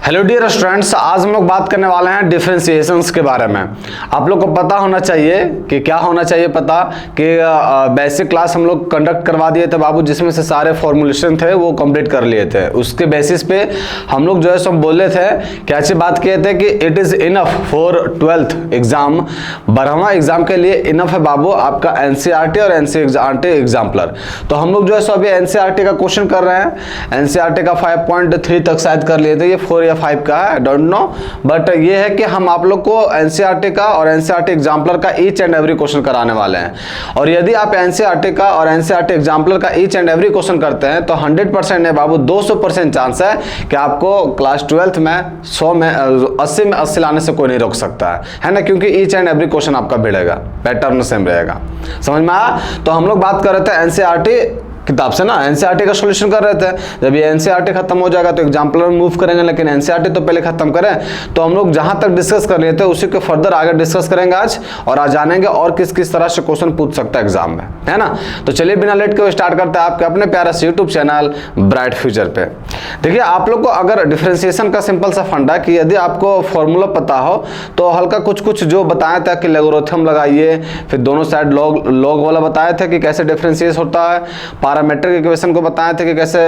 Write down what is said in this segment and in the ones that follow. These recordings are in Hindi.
हेलो डियर स्टूडेंट्स, आज हम लोग बात करने वाले हैं डिफरेंशिएशंस के बारे में। आप लोग को पता होना चाहिए कि क्या होना चाहिए, पता कि बेसिक क्लास हम लोग कंडक्ट करवा दिए थे बाबू, जिसमें से सारे फॉर्मुलेशन थे वो कंप्लीट कर लिए थे। उसके बेसिस पे हम लोग जो है सब बोले थे, क्या अच्छी बात किए थे कि it is enough for 12th exam, 12वां एग्जाम के लिए इनफ है बाबू आपका एनसीईआरटी और एनसीईआरटी एग्जाम्पलर। तो हम लोग जो है सो अभी एनसीईआरटी का क्वेश्चन कर रहे हैं। एनसीईआरटी का 5.3 तक शायद कर लिए थे, ये 4 या 5 का है, डोंट नो, बट ये है कि हम आप लोग को एनसीईआरटी का और एनसीईआरटी एग्जाम्पलर का ईच एंड एवरी क्वेश्चन कराने वाले हैं। और यदि आप एनसीईआरटी का और एनसीईआरटी एग्जाम्पलर का ईच एंड एवरी क्वेश्चन करते हैं तो 100% है बाबू, 200% चांस है कि आपको क्लास 12th में 100 में 80 में 80 लाने से कोई नहीं रोक सकता है ना, क्योंकि ईच एंड एवरी क्वेश्चन आपका भिड़ेगा, पैटर्न सेम रहेगा। समझ में आया? तो हम लोग बात कर रहे थे एनसीईआरटी किताब से ना, एनसीईआरटी का सॉल्यूशन कर रहे थे। जब ये एनसीईआरटी खत्म हो जाएगा तो एग्जाम्पलर में मूव करेंगे, लेकिन एनसीईआरटी तो पहले खत्म करें। तो हम लोग जहां तक डिस्कस कर लिए थे उसी को फर्दर आगे डिस्कस करेंगे आज, और आज जानेंगे और किस किस तरह से क्वेश्चन पूछ सकता है एग्जाम में, है ना। तो चलिए बिना लेट के स्टार्ट करते हैं आपके अपने प्यारे से यूट्यूब चैनल ब्राइट फ्यूचर पे। देखिए, आप लोग को अगर डिफरेंशिएशन का सिंपल सा फंडा कि यदि आपको फॉर्मूला पता हो तो हल्का कुछ कुछ जो बताया था कि लॉगरिथम लगाइए, फिर दोनों साइड लॉग वाला बताए थे कि कैसे डिफरेंशिएट होता है, पैरामीट्रिक इक्वेशन को बताए थे कि कैसे,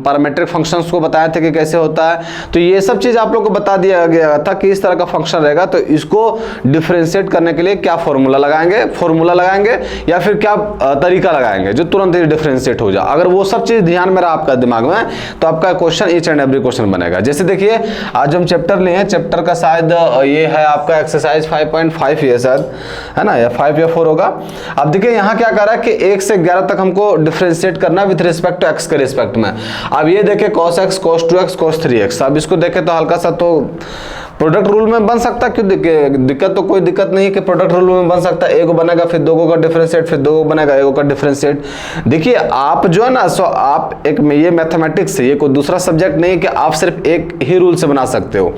पैरामीट्रिक फंक्शंस को बताए थे कि कैसे होता है। तो ये सब चीज आप लोग को बता दिया गया था कि इस तरह का फंक्शन रहेगा, तो इसको डिफरेंशिएट करने के लिए क्या फॉर्मूला लगाएंगे या फिर क्या तरीका लगाएंगे जो तुरंत ही डिफरेंशिएट हो जाए। अगर वो सब चीज ध्यान में रहा आपका दिमाग में तो आपका question each and every question बनेगा। जैसे देखिए, आज हम चैप्टर लिए हैं, चैप्टर का शायद ये है आपका एक्सरसाइज 5.5 ये शायद, है ना, या 5 या 4 होगा। अब देखिए यहाँ क्या कर रहा है कि 1 से 11 तक हमको डिफरेंशिएट करना विथ रिस्पेक्ट टू एक्स के रिस्पेक्ट में। अब ये देखे cos x, cos 2x, cos 3x। अब इसको देखे तो हल्का सा तो प्रोडक्ट रूल में बन सकता है, क्यों दिक्कत तो कोई दिक्कत नहीं है कि प्रोडक्ट रूल में बन सकता है। एक बनेगा फिर दो का डिफरेंशिएट, फिर दो बनेगा एक का डिफरेंशिएट। देखिए आप जो है ना, सो आप एक ये मैथमेटिक्स है, ये कोई दूसरा सब्जेक्ट नहीं है कि आप सिर्फ एक ही रूल से बना सकते हो।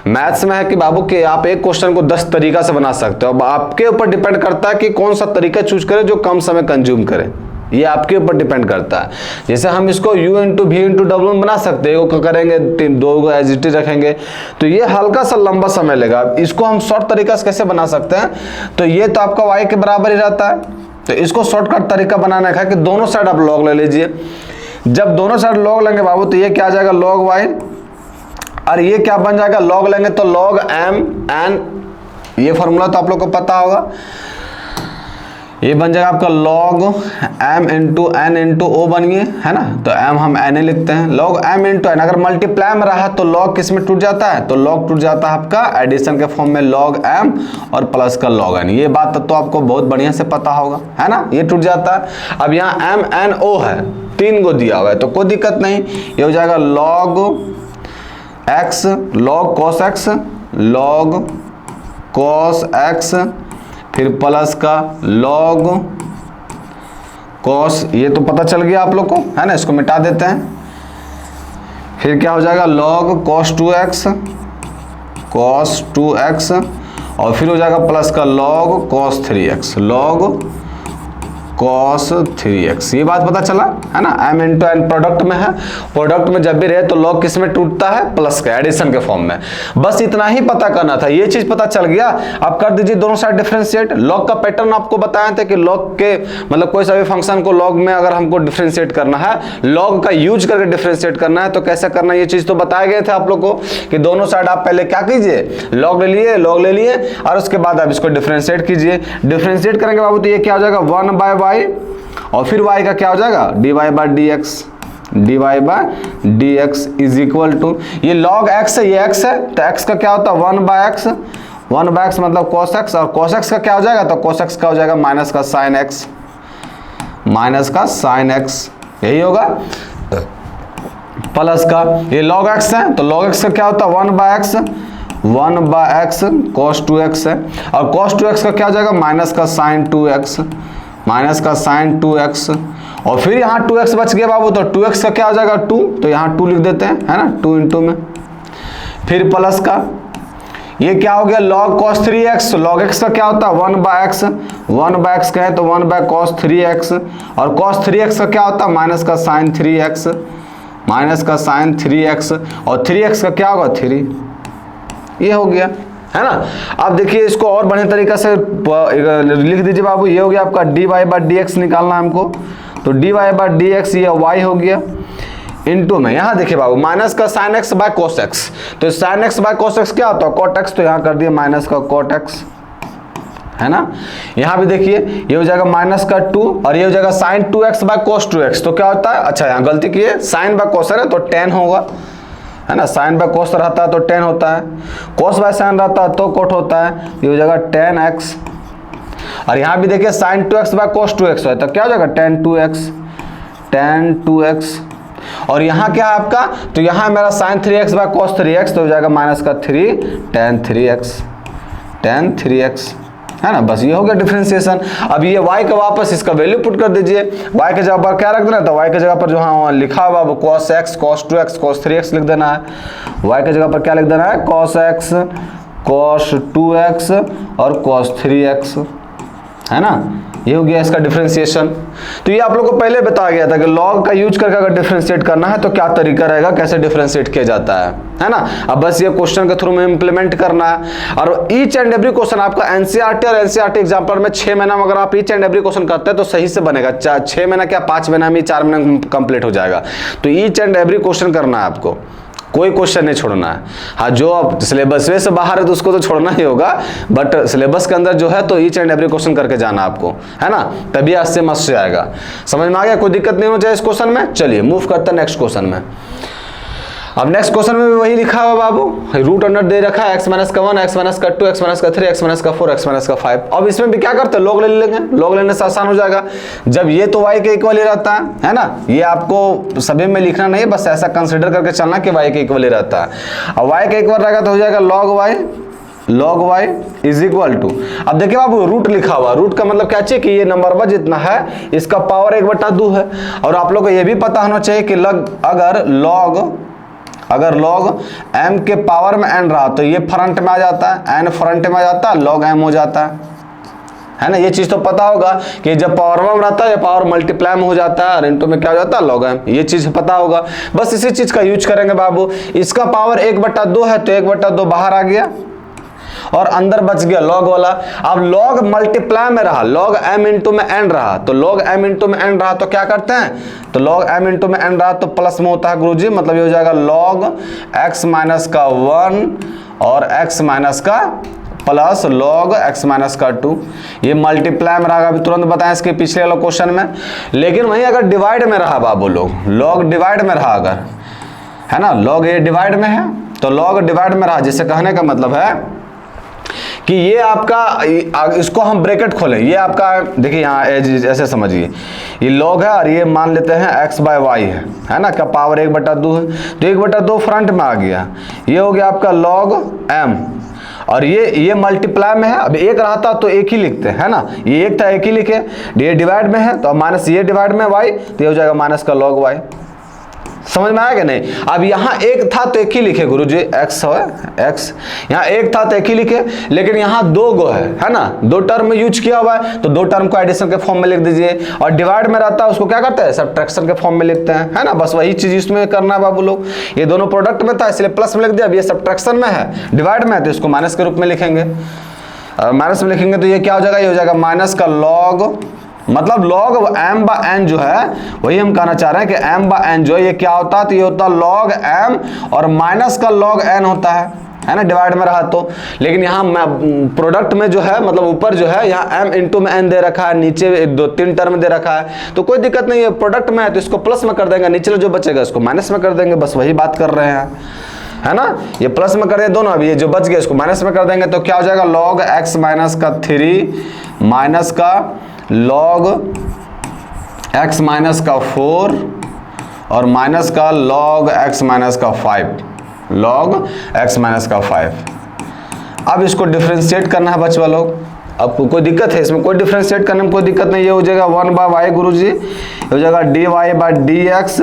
मैथ्स में है कि बाबू कि आप एक क्वेश्चन को 10 तरीका से बना सकते हो। अब आपके ऊपर डिपेंड करता है कि कौन सा तरीका चूज करे जो कम समय कंज्यूम करे, ये आपके ऊपर डिपेंड करता है। जैसे हम इसको u इंटू वी इंटू डब्ल्यू में बना सकते हैं, एक करेंगे, दो को एज इट इज रखेंगे, तो ये हल्का सा लंबा समय लेगा। इसको हम शॉर्ट तरीका से कैसे बना सकते हैं, तो ये तो आपका y के बराबर ही रहता है, तो इसको शॉर्टकट तरीका बनाना है कि दोनों साइड आप लॉग ले लीजिए। जब दोनों साइड लॉग लेंगे बाबू तो ये क्या आ जाएगा, log y, और ये क्या बन जाएगा, log लेंगे तो log m n, ये फॉर्मूला तो आप लोग को पता होगा, ये बन जाएगा आपका log m into n into o बनिए, है ना। तो m हम n लिखते हैं, log m इंटू n। अगर मल्टीप्लाई में रहा तो log किस में टूट जाता है, तो log टूट जाता है आपका एडिशन के फॉर्म में log m और प्लस का log n। ये बात तो आपको बहुत बढ़िया से पता होगा, है ना, ये टूट जाता है। अब यहाँ m n o है, 3 को दिया हुआ है तो कोई दिक्कत नहीं, ये हो जाएगा log x, log cos x, log cos x, फिर प्लस का log cos, ये तो पता चल गया आप लोग को, है ना। इसको मिटा देते हैं, फिर क्या हो जाएगा log cos 2x, और फिर हो जाएगा प्लस का log cos 3x, log cos 3x। ये बात पता चला, है ना। m इंटू n प्रोडक्ट में है, प्रोडक्ट में जब भी रहे तो log किस में टूटता है, प्लस का, एडिशन के फॉर्म में। बस इतना ही पता करना था, ये चीज पता चल गया। अब कर दीजिए दोनों साइड डिफरेंशिएट। log का पैटर्न आपको बताया था कि log के मतलब कोई सा भी फंक्शन को log में अगर हमको डिफरेंशिएट करना है, log का यूज करके डिफरेंशिएट करना है, तो कैसे करना है ये चीज तो बताए गए थे आप लोग को कि दोनों साइड आप पहले क्या कीजिए, log ले लिए और उसके बाद आप इसको डिफरेंशिएट कीजिए। डिफरेंशिएट करेंगे बाबू तो ये क्या हो जाएगा, 1/y, और फिर y का क्या हो जाएगा, dy by dx is equal to, ये log x है, ये x है, तो x का क्या होता है 1/x, 1/x मतलब cos x, और cos x का क्या हो जाएगा, तो cos x का हो जाएगा माइनस का sin x, यही होगा। प्लस का ये log x है, तो log x का क्या होता है 1/x, 1/x cos 2x है, और cos 2x का क्या हो जाएगा माइनस का sin 2x, और फिर यहाँ 2x बच गया बाबू, तो 2x का क्या हो जाएगा 2, तो यहाँ 2 लिख देते हैं, है ना, 2 इंटू में, फिर प्लस का ये क्या हो गया log cos 3x, log x का क्या होता है 1/x का है तो 1/cos 3x, और cos 3x का क्या होता है माइनस का sin 3x, माइनस का साइन 3x और 3x का क्या होगा 3, ये हो गया, है ना। अब देखिए इसको और बढ़िया तरीका से लिख दीजिए बाबू, ये हो गया आपका dy बाई डी एक्स निकालना हमको, तो dy बाई डी एक्स ये y हो गया इनटू में, यहाँ देखिए बाबू माइनस का sine x by cos x, तो sine x by cos x क्या होता है कॉट x, तो यहाँ कर दिया माइनस का कॉट x, है ना। यहाँ भी देखिए ये हो जाएगा माइनस का 2 और ये हो जाएगा sign 2x by cos 2x, तो क्या होता है, अच्छा यहाँ गलती की है, साइन बाय कोस है तो tan होगा, है ना। साइन बाय कोस रहता है तो tan होता है, कोस बाय साइन रहता है तो कोट होता है, ये हो जाएगा tan x। और यहाँ भी देखिए sign 2x by cos 2x है तो क्या हो जाएगा tan 2x। और यहाँ क्या है आपका, तो यहाँ मेरा sign 3x by cos 3x, तो हो जाएगा माइनस का 3 tan 3x, है ना। बस ये हो गया डिफरेंशिएशन। अब ये y का वापस इसका वैल्यू पुट कर दीजिए, y के जगह पर क्या रख देना, तो y के जगह पर जो हाँ लिखा हुआ वो cos x cos 2x cos 3x लिख देना है, y के जगह पर क्या लिख देना है cos x cos 2x और cos 3x, है ना। ये हो गया इसका डिफरेंशिएशन। तो ये आप लोगों को पहले बताया गया था कि लॉग का यूज करके अगर डिफरेंशिएट करना है तो क्या तरीका रहेगा, कैसे डिफरेंशिएट किया जाता है ना। अब बस ये क्वेश्चन के थ्रू में इंप्लीमेंट करना है। और ईच एंड एवरी क्वेश्चन आपका एनसीईआरटी और एनसीईआरटी एग्जाम्पल में 6 महीना में अगर आप ईच एंड एवरी क्वेश्चन करते हैं तो सही से बनेगा, 6 महीना क्या 5 महीना में 4 महीना में कंप्लीट हो जाएगा। तो ईच एंड एवरी क्वेश्चन करना है आपको, कोई क्वेश्चन नहीं छोड़ना है। हाँ जो अब सिलेबस से बाहर है तो उसको तो छोड़ना ही होगा, बट सिलेबस के अंदर जो है तो ईच एंड एवरी क्वेश्चन करके जाना आपको, है ना, तभी आज से मस्त से आएगा। समझ में आ गया, कोई दिक्कत नहीं हो जाए इस क्वेश्चन में। चलिए मूव करते हैं नेक्स्ट क्वेश्चन में। अब नेक्स्ट क्वेश्चन में भी वही लिखा हुआ बाबू, रूट अंडर दे रखा है x माइनस का 1 x माइनस का 2 x माइनस का 3 x माइनस का 4 x माइनस का 5। अब इसमें भी क्या करते हैं लॉग ले लेंगे, लॉग लेने से आसान हो जाएगा। जब ये तो y के इक्वल ही रहता है ना, ये आपको सभी में लिखना नहीं, बस ऐसा कंसिडर करके चलना कि y के इक्वल ही रहता है। अब y के इक्वल रहेगा तो हो जाएगा log y is equal to, अब देखिए बाबू रूट लिखा हुआ, रूट का मतलब क्या चाहिए कि ये नंबर वन जितना है इसका पावर 1/2 है। और आप लोग को ये भी पता होना चाहिए कि अगर log m के पावर में n रहा तो ये फ्रंट में आ जाता है, n फ्रंट में आ जाता है, log m हो जाता है ना। ये चीज तो पता होगा कि जब पावर में रहता है या पावर मल्टीप्लाई में हो जाता है और इनटू में क्या हो जाता है log m, ये चीज पता होगा। बस इसी चीज का यूज करेंगे बाबू। इसका पावर 1/2 है तो 1/2 बाहर आ गया और अंदर बच गया log वाला। अब log मल्टीप्लाई में रहा, log m इंटू में n रहा, तो log m इंटू में n रहा तो क्या करते हैं, तो log m इंटू में n रहा तो प्लस में होता है गुरुजी, मतलब ये हो जाएगा log x माइनस का 1 और x माइनस का प्लस log x माइनस का 2। ये मल्टीप्लाई में रहा, अभी तुरंत बताएं इसके पिछले वाले क्वेश्चन में। लेकिन वहीं अगर डिवाइड में रहा बाबू लोग, log डिवाइड में रहा अगर, है ना, log ये डिवाइड में है तो log डिवाइड में रहा, जिससे कहने का मतलब है कि ये आपका, इसको हम ब्रैकेट खोलें, ये आपका देखिए यहाँ ऐसे समझिए, ये log है और ये मान लेते हैं x बाय वाई है ना, क्या पावर 1/2 है, तो 1/2 फ्रंट में आ गया, ये हो गया आपका log m। और ये मल्टीप्लाई में है, अब एक रहता तो एक ही लिखते हैं, है ना, ये एक था एक ही लिखे, ये डिवाइड में है तो माइनस ये डिवाइड में y, तो ये हो जाएगा माइनस का log y। समझ में आया कि नहीं। अब यहाँ एक था तो एक ही लिखे गुरुजी, x है x, यहाँ एक था तो एक ही लिखे, लेकिन यहाँ 2 गो है ना, 2 टर्म यूज किया हुआ है तो 2 टर्म को एडिशन के फॉर्म में लिख दीजिए। और डिवाइड में रहता है उसको क्या करते हैं, सब्ट्रैक्शन के फॉर्म में लिखते हैं, है ना। बस वही चीज इसमें करना है बाबू लोग। ये दोनों प्रोडक्ट में था इसलिए प्लस में लिख दिया, अब ये सब्ट्रैक्शन में है, डिवाइड में है तो इसको माइनस के रूप में लिखेंगे। माइनस में लिखेंगे तो ये क्या हो जाएगा, ये हो जाएगा माइनस का log, मतलब log m बाय n जो है वही हम कहना चाह रहे हैं कि m बाय n जो है ये क्या होता है, तो ये होता है log m और माइनस का log n होता है ना, डिवाइड में रहा तो। लेकिन यहाँ प्रोडक्ट में जो है मतलब ऊपर जो है यहाँ m इंटू में n दे रखा है, नीचे 2-3 टर्म दे रखा है, तो कोई दिक्कत नहीं है। प्रोडक्ट में है तो इसको प्लस में कर देंगे, नीचे जो बचेगा इसको माइनस में कर देंगे, बस वही बात कर रहे हैं, है ना। ये प्लस में कर दिए दोनों, अभी ये जो बच गया इसको माइनस में कर देंगे तो क्या हो जाएगा log x माइनस का 3 माइनस का log x माइनस का 4 और माइनस का log x माइनस का 5, log x माइनस का 5। अब इसको डिफरेंशिएट करना है बच्चा लोग। अब कोई दिक्कत है इसमें, कोई डिफरेंशिएट करने में कोई दिक्कत नहीं। ये हो जाएगा 1/y गुरुजी, हो जाएगा dy by D x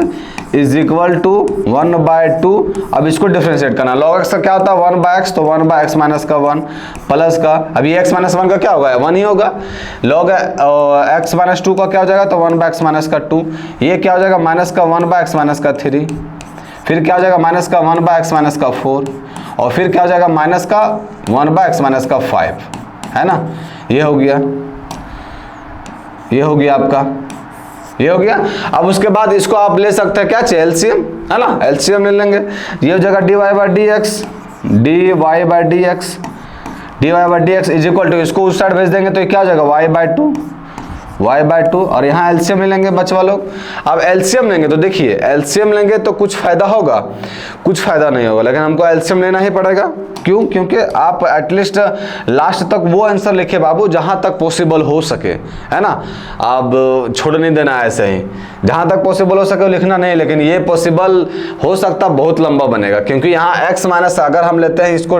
is equal to 1/2। अब इसको डिफरेंशिएट करना, log x का क्या होता है 1/x, तो 1/x माइनस का 1 प्लस का, अभी x माइनस 1 का क्या होगा 1 ही होगा। log x माइनस 2 का क्या हो जाएगा, तो 1/x माइनस का 2, ये क्या हो जाएगा माइनस का 1/x माइनस का 3, फिर क्या हो जाएगा माइनस का 1/x माइनस का 4, और फिर क्या हो जाएगा माइनस का 1/x माइनस का 5, है ना। ये हो गया, ये हो गया आपका, ये हो गया। अब उसके बाद इसको आप ले सकते हैं क्या चाहिए, एलसीएम, है ना, एलसीएम ले लेंगे। ये हो जाएगा dy/dx, dy/dx, dy/dx is equal to, इसको उस साइड भेज देंगे तो ये क्या हो जाएगा y/2, और यहाँ एलसीएम ले लेंगे बच्चा लोग। अब एलसीएम लेंगे तो देखिए, एलसीएम लेंगे तो कुछ फायदा होगा, कुछ फायदा नहीं होगा, लेकिन हमको एलसीएम लेना ही पड़ेगा। क्यों? क्योंकि आप एटलीस्ट लास्ट तक वो आंसर लिखे बाबू जहां तक पॉसिबल हो सके, है ना। अब छोड़ नहीं देना है, ऐसे ही जहां तक पॉसिबल हो सके वो लिखना नहीं, लेकिन ये पॉसिबल हो सकता बहुत लंबा बनेगा, क्योंकि यहाँ x माइनस अगर हम लेते हैं इसको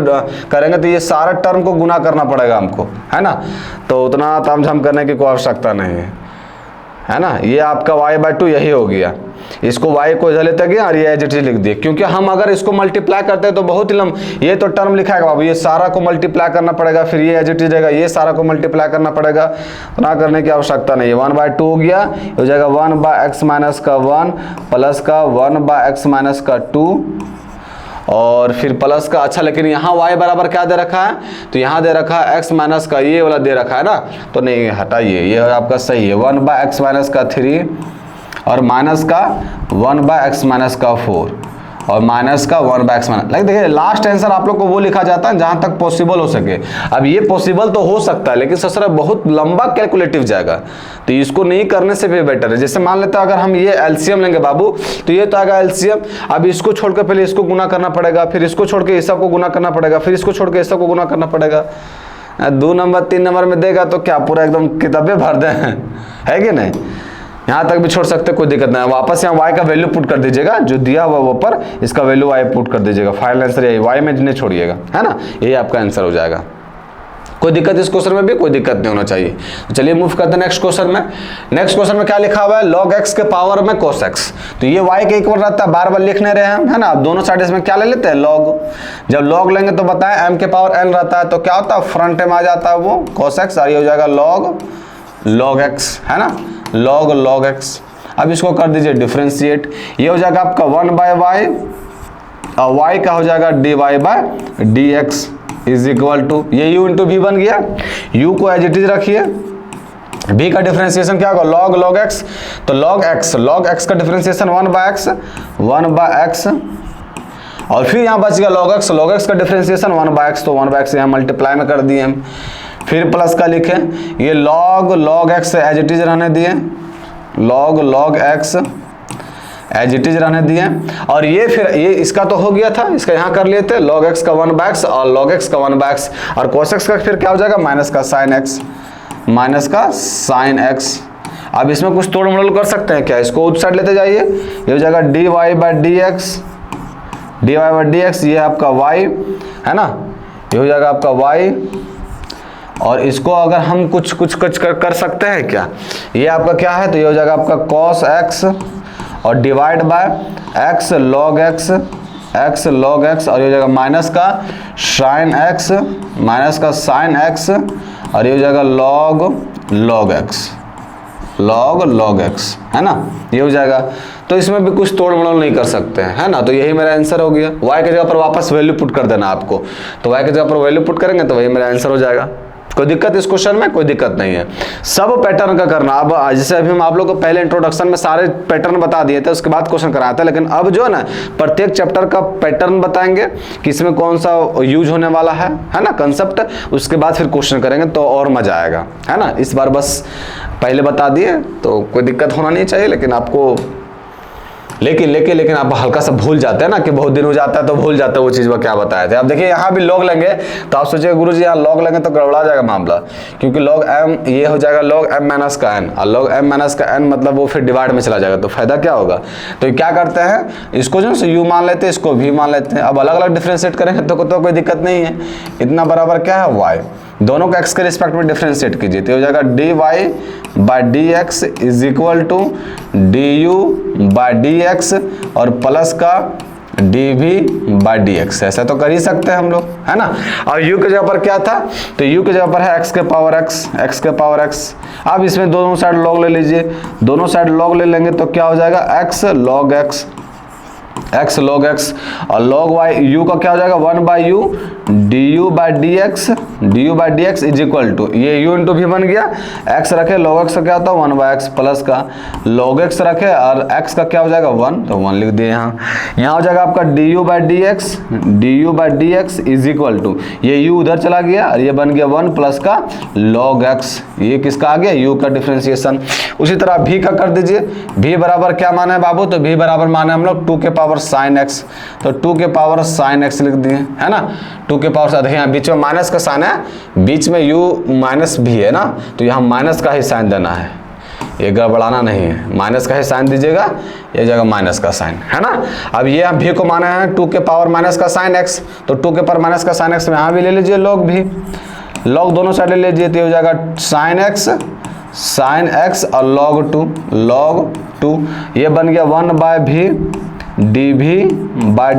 करेंगे तो ये सारा टर्म को गुना करना पड़ेगा हमको, है ना। तो उतना तामझाम करने की कोई आवश्यकता नहीं है ना। ये आपका y/2 यही हो गया, इसको y को इधर लेते गए और ये एज इट इज लिख दिए, क्योंकि हम अगर इसको मल्टीप्लाई करते हैं तो बहुत ही ये तो टर्म लिखा है बाबू, ये सारा को मल्टीप्लाई करना पड़ेगा, फिर ये एज इट इज रहेगा, ये सारा को मल्टीप्लाई करना पड़ेगा, तो ना करने की आवश्यकता नहीं है। 1/2 हो गया, हो जाएगा 1/x माइनस का 1 प्लस का 1/x माइनस का 2, और फिर प्लस का, अच्छा लेकिन यहाँ y बराबर क्या दे रखा है, तो यहाँ दे रखा है x माइनस का ये वाला दे रखा है ना, तो नहीं हटाइए, ये आपका सही है 1/x माइनस का 3 और माइनस का 1/x माइनस का 4 और माइनस का 1/x माइनस। लाइक देखिए लास्ट आंसर आप लोग को वो लिखा जाता है जहां तक पॉसिबल हो सके। अब ये पॉसिबल तो हो सकता है, लेकिन ससुरा बहुत लंबा कैलकुलेटिव जाएगा, तो इसको नहीं करने से भी बेटर है। जैसे मान लेते हैं अगर हम ये एलसीएम लेंगे बाबू, तो ये तो आएगा एलसीएम, अब इसको छोड़कर पहले इसको गुना करना पड़ेगा, फिर इसको छोड़ के इस सब को गुना करना पड़ेगा, फिर इसको छोड़ के इस सब को गुना करना पड़ेगा। 2 नंबर 3 नंबर में देगा तो क्या पूरा एकदम किताबें भर दें, है कि नहीं। यहाँ तक भी छोड़ सकते, कोई दिक्कत नहीं है। वापस यहाँ y का वैल्यू पुट कर दीजिएगा, जो दिया हुआ वो पर इसका वैल्यू y पुट कर दीजिएगा, फाइनल आंसर यही, y में नहीं छोड़िएगा, है ना, यही आपका आंसर हो जाएगा। कोई दिक्कत इस क्वेश्चन में भी कोई दिक्कत नहीं होना चाहिए। तो चलिए मूव करते हैं नेक्स्ट क्वेश्चन में। नेक्स्ट क्वेश्चन में क्या लिखा हुआ है, log x के पावर में cos x, तो ये y के इक्वल रहता है, बार बार लिख नहीं रहे हैं, है ना। दोनों साइड इसमें क्या ले लेते हैं, log। जब log लेंगे तो बताएं m के पावर n रहता है, तो क्या होता है फ्रंट में आ जाता है वो cos x, और ये हो जाएगा log x, है ना, log x। अब इसको कर दीजिए डिफरेंशिएट, ये हो जाएगा आपका 1/y और y का हो जाएगा dy/dx इज इक्वल टू, ये u इंटू v बन गया, u को एज इट इज रखिए, v का डिफरेंशिएशन क्या होगा log x, तो log x का डिफरेंशिएशन 1/x, और फिर यहाँ बच गया log x का डिफरेंशिएशन 1/x, तो 1/x यहाँ मल्टीप्लाई में कर दिए हम, फिर प्लस का लिखे, ये log x as it is रहने दिए, log x as it is रहने दिए, और ये फिर ये इसका तो हो गया था, इसका यहाँ कर लिए थे log x का 1/x और log x का 1/x, और cos x का फिर क्या हो जाएगा माइनस का sin x। अब इसमें कुछ तोड़ मोड़ कर सकते हैं क्या, इसको उस साइड लेते जाइए, ये हो जाएगा dy/dx, ये आपका y है ना, ये हो जाएगा आपका y, और इसको अगर हम कुछ कर सकते हैं क्या, ये आपका क्या है, तो ये हो जाएगा आपका cos x और divide by x log x, और ये हो जाएगा माइनस का sin x, और ये हो जाएगा log x, है ना, ये हो जाएगा। तो इसमें भी कुछ तोड़ मड़ोड़ नहीं कर सकते हैं, है ना, तो यही मेरा आंसर हो गया। y के जगह पर वापस वैल्यू पुट कर देना आपको, तो y के जगह पर वैल्यू पुट करेंगे तो वही मेरा आंसर हो जाएगा। कोई दिक्कत इस क्वेश्चन में, कोई दिक्कत नहीं है, सब पैटर्न का करना। अब जैसे अभी हम आप लोग को पहले इंट्रोडक्शन में सारे पैटर्न बता दिए थे, उसके बाद क्वेश्चन कराया था, लेकिन अब जो है ना प्रत्येक चैप्टर का पैटर्न बताएंगे कि इसमें कौन सा यूज होने वाला है ना, कंसेप्ट, उसके बाद फिर क्वेश्चन करेंगे तो और मजा आएगा, है ना। इस बार बस पहले बता दिए तो कोई दिक्कत होना नहीं चाहिए, लेकिन आपको लेकिन आप हल्का सा भूल जाते हैं ना, कि बहुत दिन हो जाता है तो भूल जाते हैं वो चीज़ वो क्या बताए थे। अब देखिए यहाँ भी लॉग लेंगे तो आप सोचिए गुरुजी यहाँ लॉग लेंगे तो गड़बड़ा जाएगा मामला, क्योंकि log m ये हो जाएगा log m माइनस का n, और log m माइनस का n मतलब वो फिर डिवाइड में चला जाएगा, तो फायदा क्या होगा। तो क्या करते हैं, इसको जो है u मान लेते हैं, इसको v मान लेते हैं। अब अलग अलग डिफ्रेंशिएट करेंगे तो कोई दिक्कत नहीं है। इतना बराबर क्या है y, दोनों को x के रिस्पेक्ट में डिफ्रेंशिएट कीजिए, तो हो जाएगा dy/dx is equal to du/dx और प्लस का dv/dx, ऐसा तो कर ही सकते हैं हम लोग, है ना। और u के जगह पर क्या था, तो u के जगह पर है x के पावर x। अब इसमें दोनों साइड log ले लीजिए, दोनों साइड log ले लेंगे तो क्या हो जाएगा x log x, x log x और log y u का क्या हो जाएगा 1 by u du by D x is equal to ये u इंटू भी बन गया, x रखे log x का क्या होता है 1 बाई एक्स प्लस का log x रखे और x का क्या हो जाएगा 1, तो 1 लिख दिए यहाँ हो जाएगा आपका du by D x is equal to ये u उधर चला गया और ये बन गया 1 प्लस का log x, ये किसका आ गया u का डिफरेंशिएशन। उसी तरह v का कर दीजिए, v बराबर क्या माना है बाबू, तो v बराबर माना है हम लोग 2 के पावर sin x, तो 2 के पावर sin x लिख दिए है ना, 2 के पावर से देखिए यहाँ बीच में माइनस का साइन है, बीच में u माइनस भी है ना, तो यहाँ माइनस का ही साइन देना है, ये गड़बड़ाना नहीं है, माइनस का ही साइन दीजिएगा, ये जगह माइनस का साइन है ना। अब ये हम भी को माना है 2 के पावर माइनस का साइन x, तो 2 के पावर माइनस का साइन x में यहाँ भी ले लीजिए log भी, log दोनों साइड ले लीजिए तो हो जाएगा sin x और log 2 ये बन गया 1 बाय भी dv by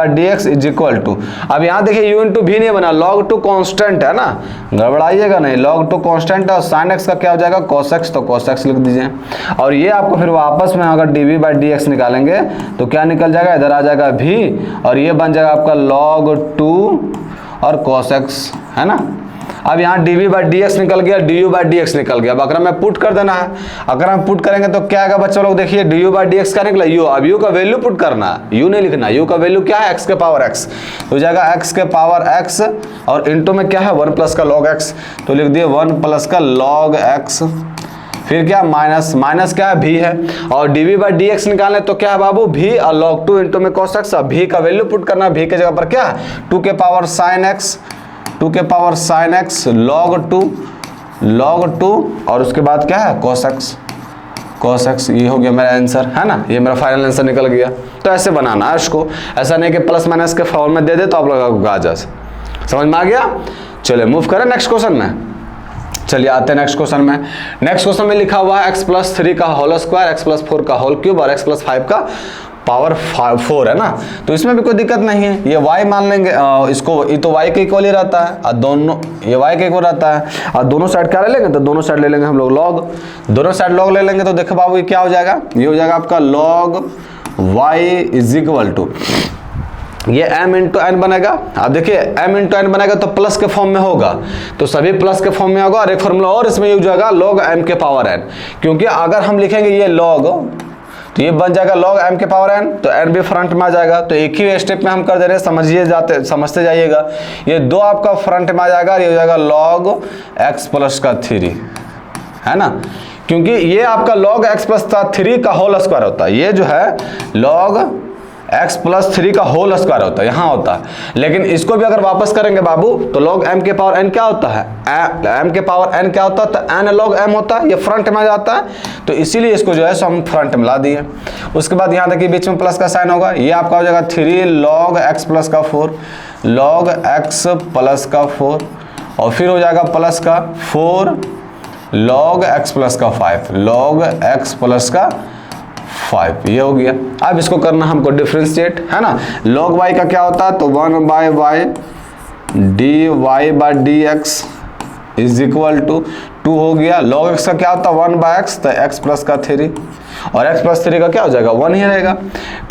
D x is equal to, अब यहाँ देखिए u इंटू भी नहीं बना, log 2 कांस्टेंट है ना, गड़बड़ाइएगा नहीं, log 2 कांस्टेंट है और sin x का क्या हो जाएगा cos x, तो cos x लिख दीजिए। और ये आपको फिर वापस में अगर dv बाई डी एक्स निकालेंगे तो क्या निकल जाएगा, इधर आ जाएगा v और ये बन जाएगा आपका log 2 और cos x है ना। अब यहाँ dv बाई डी एक्स निकल गया, du बाई डी एक्स निकल गया, अब अगर हमें पुट कर देना है, अगर हम पुट करेंगे तो क्या आएगा बच्चों लोग, देखिए du बाई डी एक्स का निकला u, अब u का वैल्यू पुट करना है, u नहीं लिखना, u का वैल्यू क्या है x के पावर x, तो जाएगा x के पावर x और इंटू में क्या है 1 प्लस का log x, तो लिख दिए 1 प्लस का log x, फिर क्या माइनस क्या है भी है और dv बाई डी एक्स निकालने तो क्या है बाबू भी और log 2 इंटू में cos x, अब भी का वैल्यू पुट करना, भी के जगह पर क्या है 2 के पावर sin x log 2 और उसके बाद क्या है cos x, ये हो गया मेरा आंसर है ना, ये मेरा फाइनल आंसर निकल गया। तो ऐसे बनाना है इसको, ऐसा नहीं कि प्लस माइनस के फॉर्म में दे दे तो आप लोगों को आ जाए, समझ में आ गया। चलिए मूव करें नेक्स्ट क्वेश्चन में, चलिए आते हैं नेक्स्ट क्वेश्चन में। नेक्स्ट क्वेश्चन में लिखा हुआ है x प्लस 3 का होल स्क्वायर, x प्लस 4 का होल क्यूब और x प्लस 5 का पावर 4 है ना, तो इसमें भी कोई दिक्कत नहीं है, ये y मान लेंगे इसको, ये तो y के इक्वल ही रहता है और दोनों ये y के इक्वल रहता है और दोनों साइड क्या ले लेंगे, तो दोनों साइड ले लेंगे हम लोग log, दोनों साइड log ले लेंगे तो देखो बाबू ये क्या हो जाएगा, ये हो जाएगा आपका log y is equal to ये m इंटू एन बनेगा। अब देखिए m इंटू एन बनेगा तो प्लस के फॉर्म में होगा, तो सभी प्लस के फॉर्म में होगा और एक फॉर्मूला और इसमें यूज होगा log m के पावर n, क्योंकि अगर हम लिखेंगे ये log तो ये बन जाएगा log m के पावर n, तो n भी फ्रंट में आ जाएगा, तो एक ही स्टेप में हम कर दे रहे हैं, समझते जाइएगा, ये 2 आपका फ्रंट में आ जाएगा, ये हो जाएगा log x प्लस का 3 है ना, क्योंकि ये आपका log x प्लस 3 का होल स्क्वायर होता है, ये जो है log x प्लस 3 का होल स्क्वायर होता है, यहाँ होता है, लेकिन इसको भी अगर वापस करेंगे बाबू तो log m के पावर n क्या होता है, m के पावर n क्या होता है, तो n log m होता है, ये फ्रंट में आ जाता है, तो इसीलिए इसको जो है सो हम फ्रंट में ला दिए। उसके बाद यहाँ देखिए बीच में प्लस का साइन होगा, ये आपका हो जाएगा 3 log x प्लस का 4 log x प्लस का 4 और फिर हो जाएगा प्लस का 4 log x प्लस का 5 log x प्लस का 5, ये हो गया। अब इसको करना हमको डिफरेंशिएट है ना, log y का क्या होता है, तो 1 by y dy by D x is equal to 2 हो गया, log x का क्या होता है 1 बाय x, तो x प्लस का 3 और x प्लस 3 का क्या हो जाएगा 1 ही रहेगा,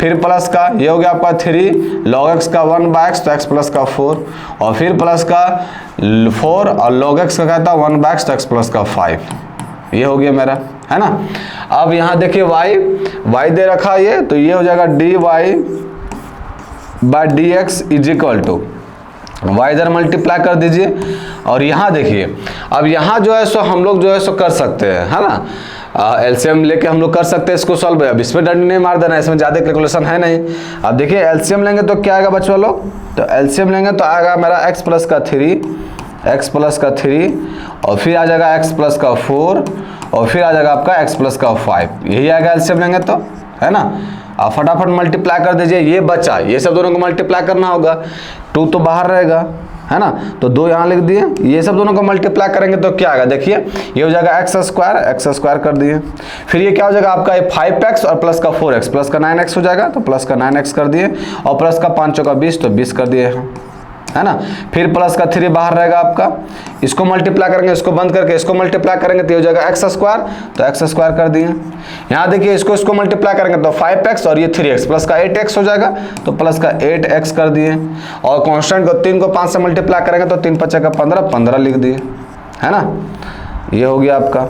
फिर प्लस का ये हो गया आपका 3 log x का 1 बाय x, तो x प्लस का 4 और फिर प्लस का 4 और log x का क्या था 1 बाय x, तो x प्लस का 5, ये हो गया मेरा है ना। अब यहाँ देखिए y दे रखा है ये, तो ये हो जाएगा dy by D x is equal to y इधर मल्टीप्लाई कर दीजिए और यहाँ देखिए, अब यहाँ जो है सो हम लोग जो है सो कर सकते हैं है ना, एलसीएम लेके हम लोग कर सकते हैं इसको सॉल्व, अब इसमें डंडी नहीं मार देना, इसमें ज़्यादा कैलकुलेशन है नहीं। अब देखिए एलसीएम लेंगे तो क्या आएगा बच्चों लोग, तो एलसीएम लेंगे तो आएगा मेरा x प्लस का 3 और फिर आ जाएगा x प्लस का 4 और फिर आ जाएगा आपका x प्लस का 5, यही आएगा एलसीएम लेंगे तो है ना। आप फटाफट मल्टीप्लाई कर दीजिए, ये बचा, ये सब दोनों को मल्टीप्लाई करना होगा, 2 तो बाहर रहेगा है ना, तो 2 यहाँ लिख दिए, ये सब दोनों को मल्टीप्लाई करेंगे तो क्या आएगा, देखिए ये हो जाएगा x स्क्वायर कर दिए, फिर ये क्या हो जाएगा आपका ये 5x और प्लस का 4x प्लस का 9x हो जाएगा, तो प्लस का 9x कर दिए और प्लस का 5 का 20, तो 20 कर दिए है ना। फिर प्लस का 3 बाहर रहेगा आपका, इसको मल्टीप्लाई करेंगे, इसको बंद करके इसको मल्टीप्लाई करेंगे तो ये हो जाएगा एक्स स्क्वायर, तो एक्स स्क्वायर कर दिए। यहाँ देखिए इसको मल्टीप्लाई करेंगे तो 5x और ये 3x प्लस का 8x हो जाएगा, तो प्लस का 8x कर दिए। और कांस्टेंट को 3 को 5 से मल्टीप्लाई करेंगे तो 3 5 का 15, 15 लिख दिए, है ना। ये हो गया आपका।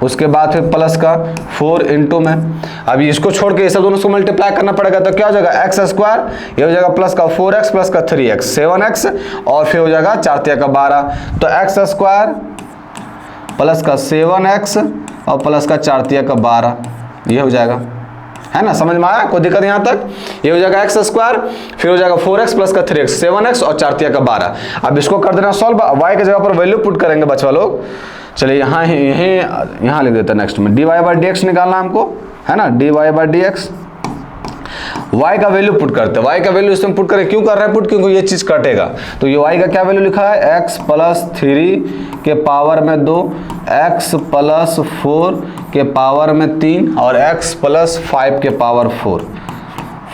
उसके बाद फिर प्लस का 4 इंटू में, अभी इसको छोड़ के ये सब दोनों को मल्टीप्लाई करना पड़ेगा, तो क्या हो जाएगा एक्स स्क्वायर, ये हो जाएगा प्लस का 4x प्लस का 3x 7x, और फिर हो जाएगा 4 3 का 12, तो एक्स स्क्वायर प्लस का 7x और प्लस का 4 3 का 12, ये हो जाएगा, है ना। समझ में आया, कोई दिक्कत यहाँ तक। ये हो जाएगा एक्स स्क्वायर, फिर हो जाएगा 4x प्लस का 3x 7x और 4 3 का 12। अब इसको कर देना सॉल्व, y के जगह पर वैल्यू पुट करेंगे बच्चा लोग। चलिए यहाँ लिख देते हैं नेक्स्ट में, dy बाई डी एक्स निकालना हमको, है ना। dy by D x, y का वैल्यू पुट करते हैं, y का वैल्यू इसमें पुट करें, क्यों कर रहे हैं पुट, क्योंकि ये चीज कटेगा। तो ये y का क्या वैल्यू लिखा है, x प्लस 3 के पावर में 2, x प्लस 4 के पावर में 3 और x प्लस 5 के पावर 4,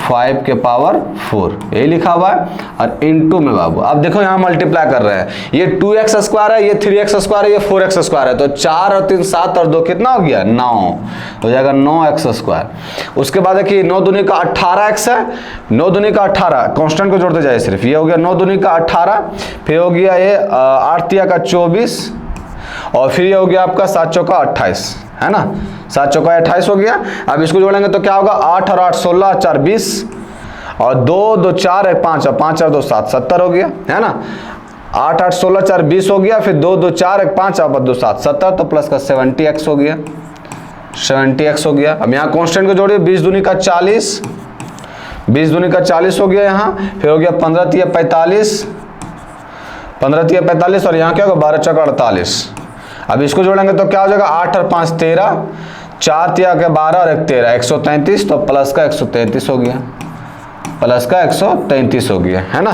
5 के पावर 4, यही लिखा हुआ है। और इनटू में बाबू अब देखो यहाँ मल्टीप्लाई कर रहे हैं, ये 2x स्क्वायर है, ये 3x स्क्वायर है, ये 4x स्क्वायर है, तो 4 और 3 7 और 2 कितना हो गया 9, हो जाएगा 9x स्क्वायर। उसके बाद देखिए 9 दूनी का 18x है, 9 दूनी का 18 कांस्टेंट को जोड़ते जाए सिर्फ, ये हो गया 9 दूनी का 18, फिर हो गया ये 8 तिया का 24, और फिर ये हो गया आपका 7 चौका 28, है ना। 7 चौका 28 हो गया। अब इसको जोड़ेंगे तो क्या होगा, 8 और 8 16, 4 20, और 2 2 4 1 5 और 5 और 2 7 70 हो गया, है ना। 8 8 16 4 20 हो गया, फिर 2 2 4 1 5 और 2 7 70, तो प्लस का 70x हो गया, 70x हो गया। अब यहाँ कांस्टेंट को जोड़िए, 20 दूनी का 40, 20 दूनी का 40 हो गया यहाँ, फिर हो गया 15 तिया 45, 15 तिया 45, और यहाँ क्या होगा 12 चौका 48। अब इसको जोड़ेंगे तो क्या हो जाएगा, 8 और 5 13, 4 तिया के 12 और 1 13, 133, तो प्लस का 133 हो गया, प्लस का 133 हो गया, है ना।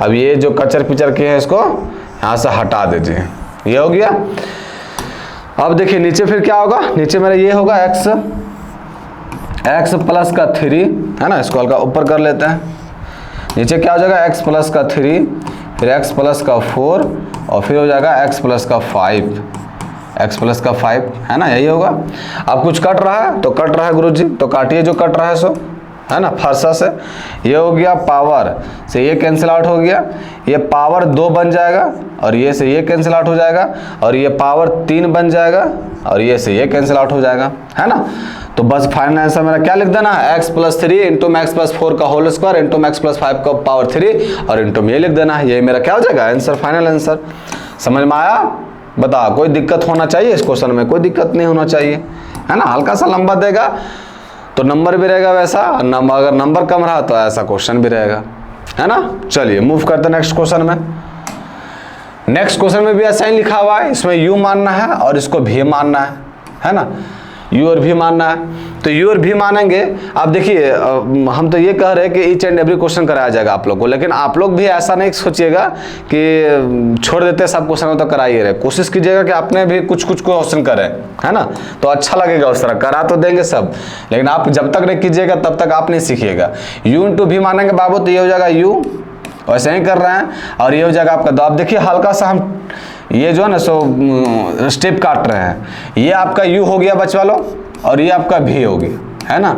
अब ये जो कचर पिचर के है इसको यहाँ से हटा दीजिए, ये हो गया। अब देखिए नीचे फिर क्या होगा, नीचे मेरा ये होगा x प्लस का 3, है ना। इसको हल्का ऊपर कर लेते हैं, नीचे क्या हो जाएगा x प्लस का 3, फिर x प्लस का 4, और फिर हो जाएगा x प्लस का 5, x प्लस का 5, है ना, यही होगा। अब कुछ कट रहा है तो कट रहा है गुरुजी, तो काटिए जो कट रहा है सो, है ना, फरसा से। ये हो गया पावर से ये कैंसिल आउट हो गया, ये पावर 2 बन जाएगा, और ये से ये कैंसिल आउट हो जाएगा, और ये पावर 3 बन जाएगा, और ये से ये कैंसिल आउट हो जाएगा, है ना। तो बस फाइनल आंसर मेरा क्या लिख देना है, x plus 3 into max plus 4 का whole square into max plus 5 का पावर 3 और इंटू में ये लिख देना है। ये मेरा क्या हो जाएगा आंसर, फाइनल आंसर। समझ में आया, बता कोई दिक्कत होना चाहिए इस क्वेश्चन में, कोई दिक्कत नहीं होना चाहिए, है ना। हल्का सा लंबा देगा तो नंबर भी रहेगा वैसा, अगर नंबर कम रहा तो ऐसा क्वेश्चन भी रहेगा, है ना। चलिए मूव करते हैं नेक्स्ट क्वेश्चन में। नेक्स्ट क्वेश्चन में भी ऐसा ही लिखा हुआ है, इसमें u मानना है और इसको भी मानना है ना। u और भी मानना है, तो u और भी मानेंगे। आप देखिए हम तो ये कह रहे हैं कि ईच एंड एवरी क्वेश्चन कराया जाएगा आप लोग को, लेकिन आप लोग भी ऐसा नहीं सोचिएगा कि छोड़ देते सब क्वेश्चन तो कराइए रहे, कोशिश कीजिएगा कि आपने भी कुछ कुछ क्वेश्चन करें, है ना, तो अच्छा लगेगा। उस तरह करा तो देंगे सब, लेकिन आप जब तक नहीं कीजिएगा तब तक आप नहीं सीखिएगा। u इंटू भी मानेंगे बाबू, तो ये हो जाएगा u, वैसे ही कर रहे हैं, और ये हो जाएगा आपका। तो आप देखिए हल्का सा हम ये जो है ना सो स्टेप काट रहे हैं, ये आपका u हो गया बच्चा लोग, और ये आपका भी हो गया, है ना।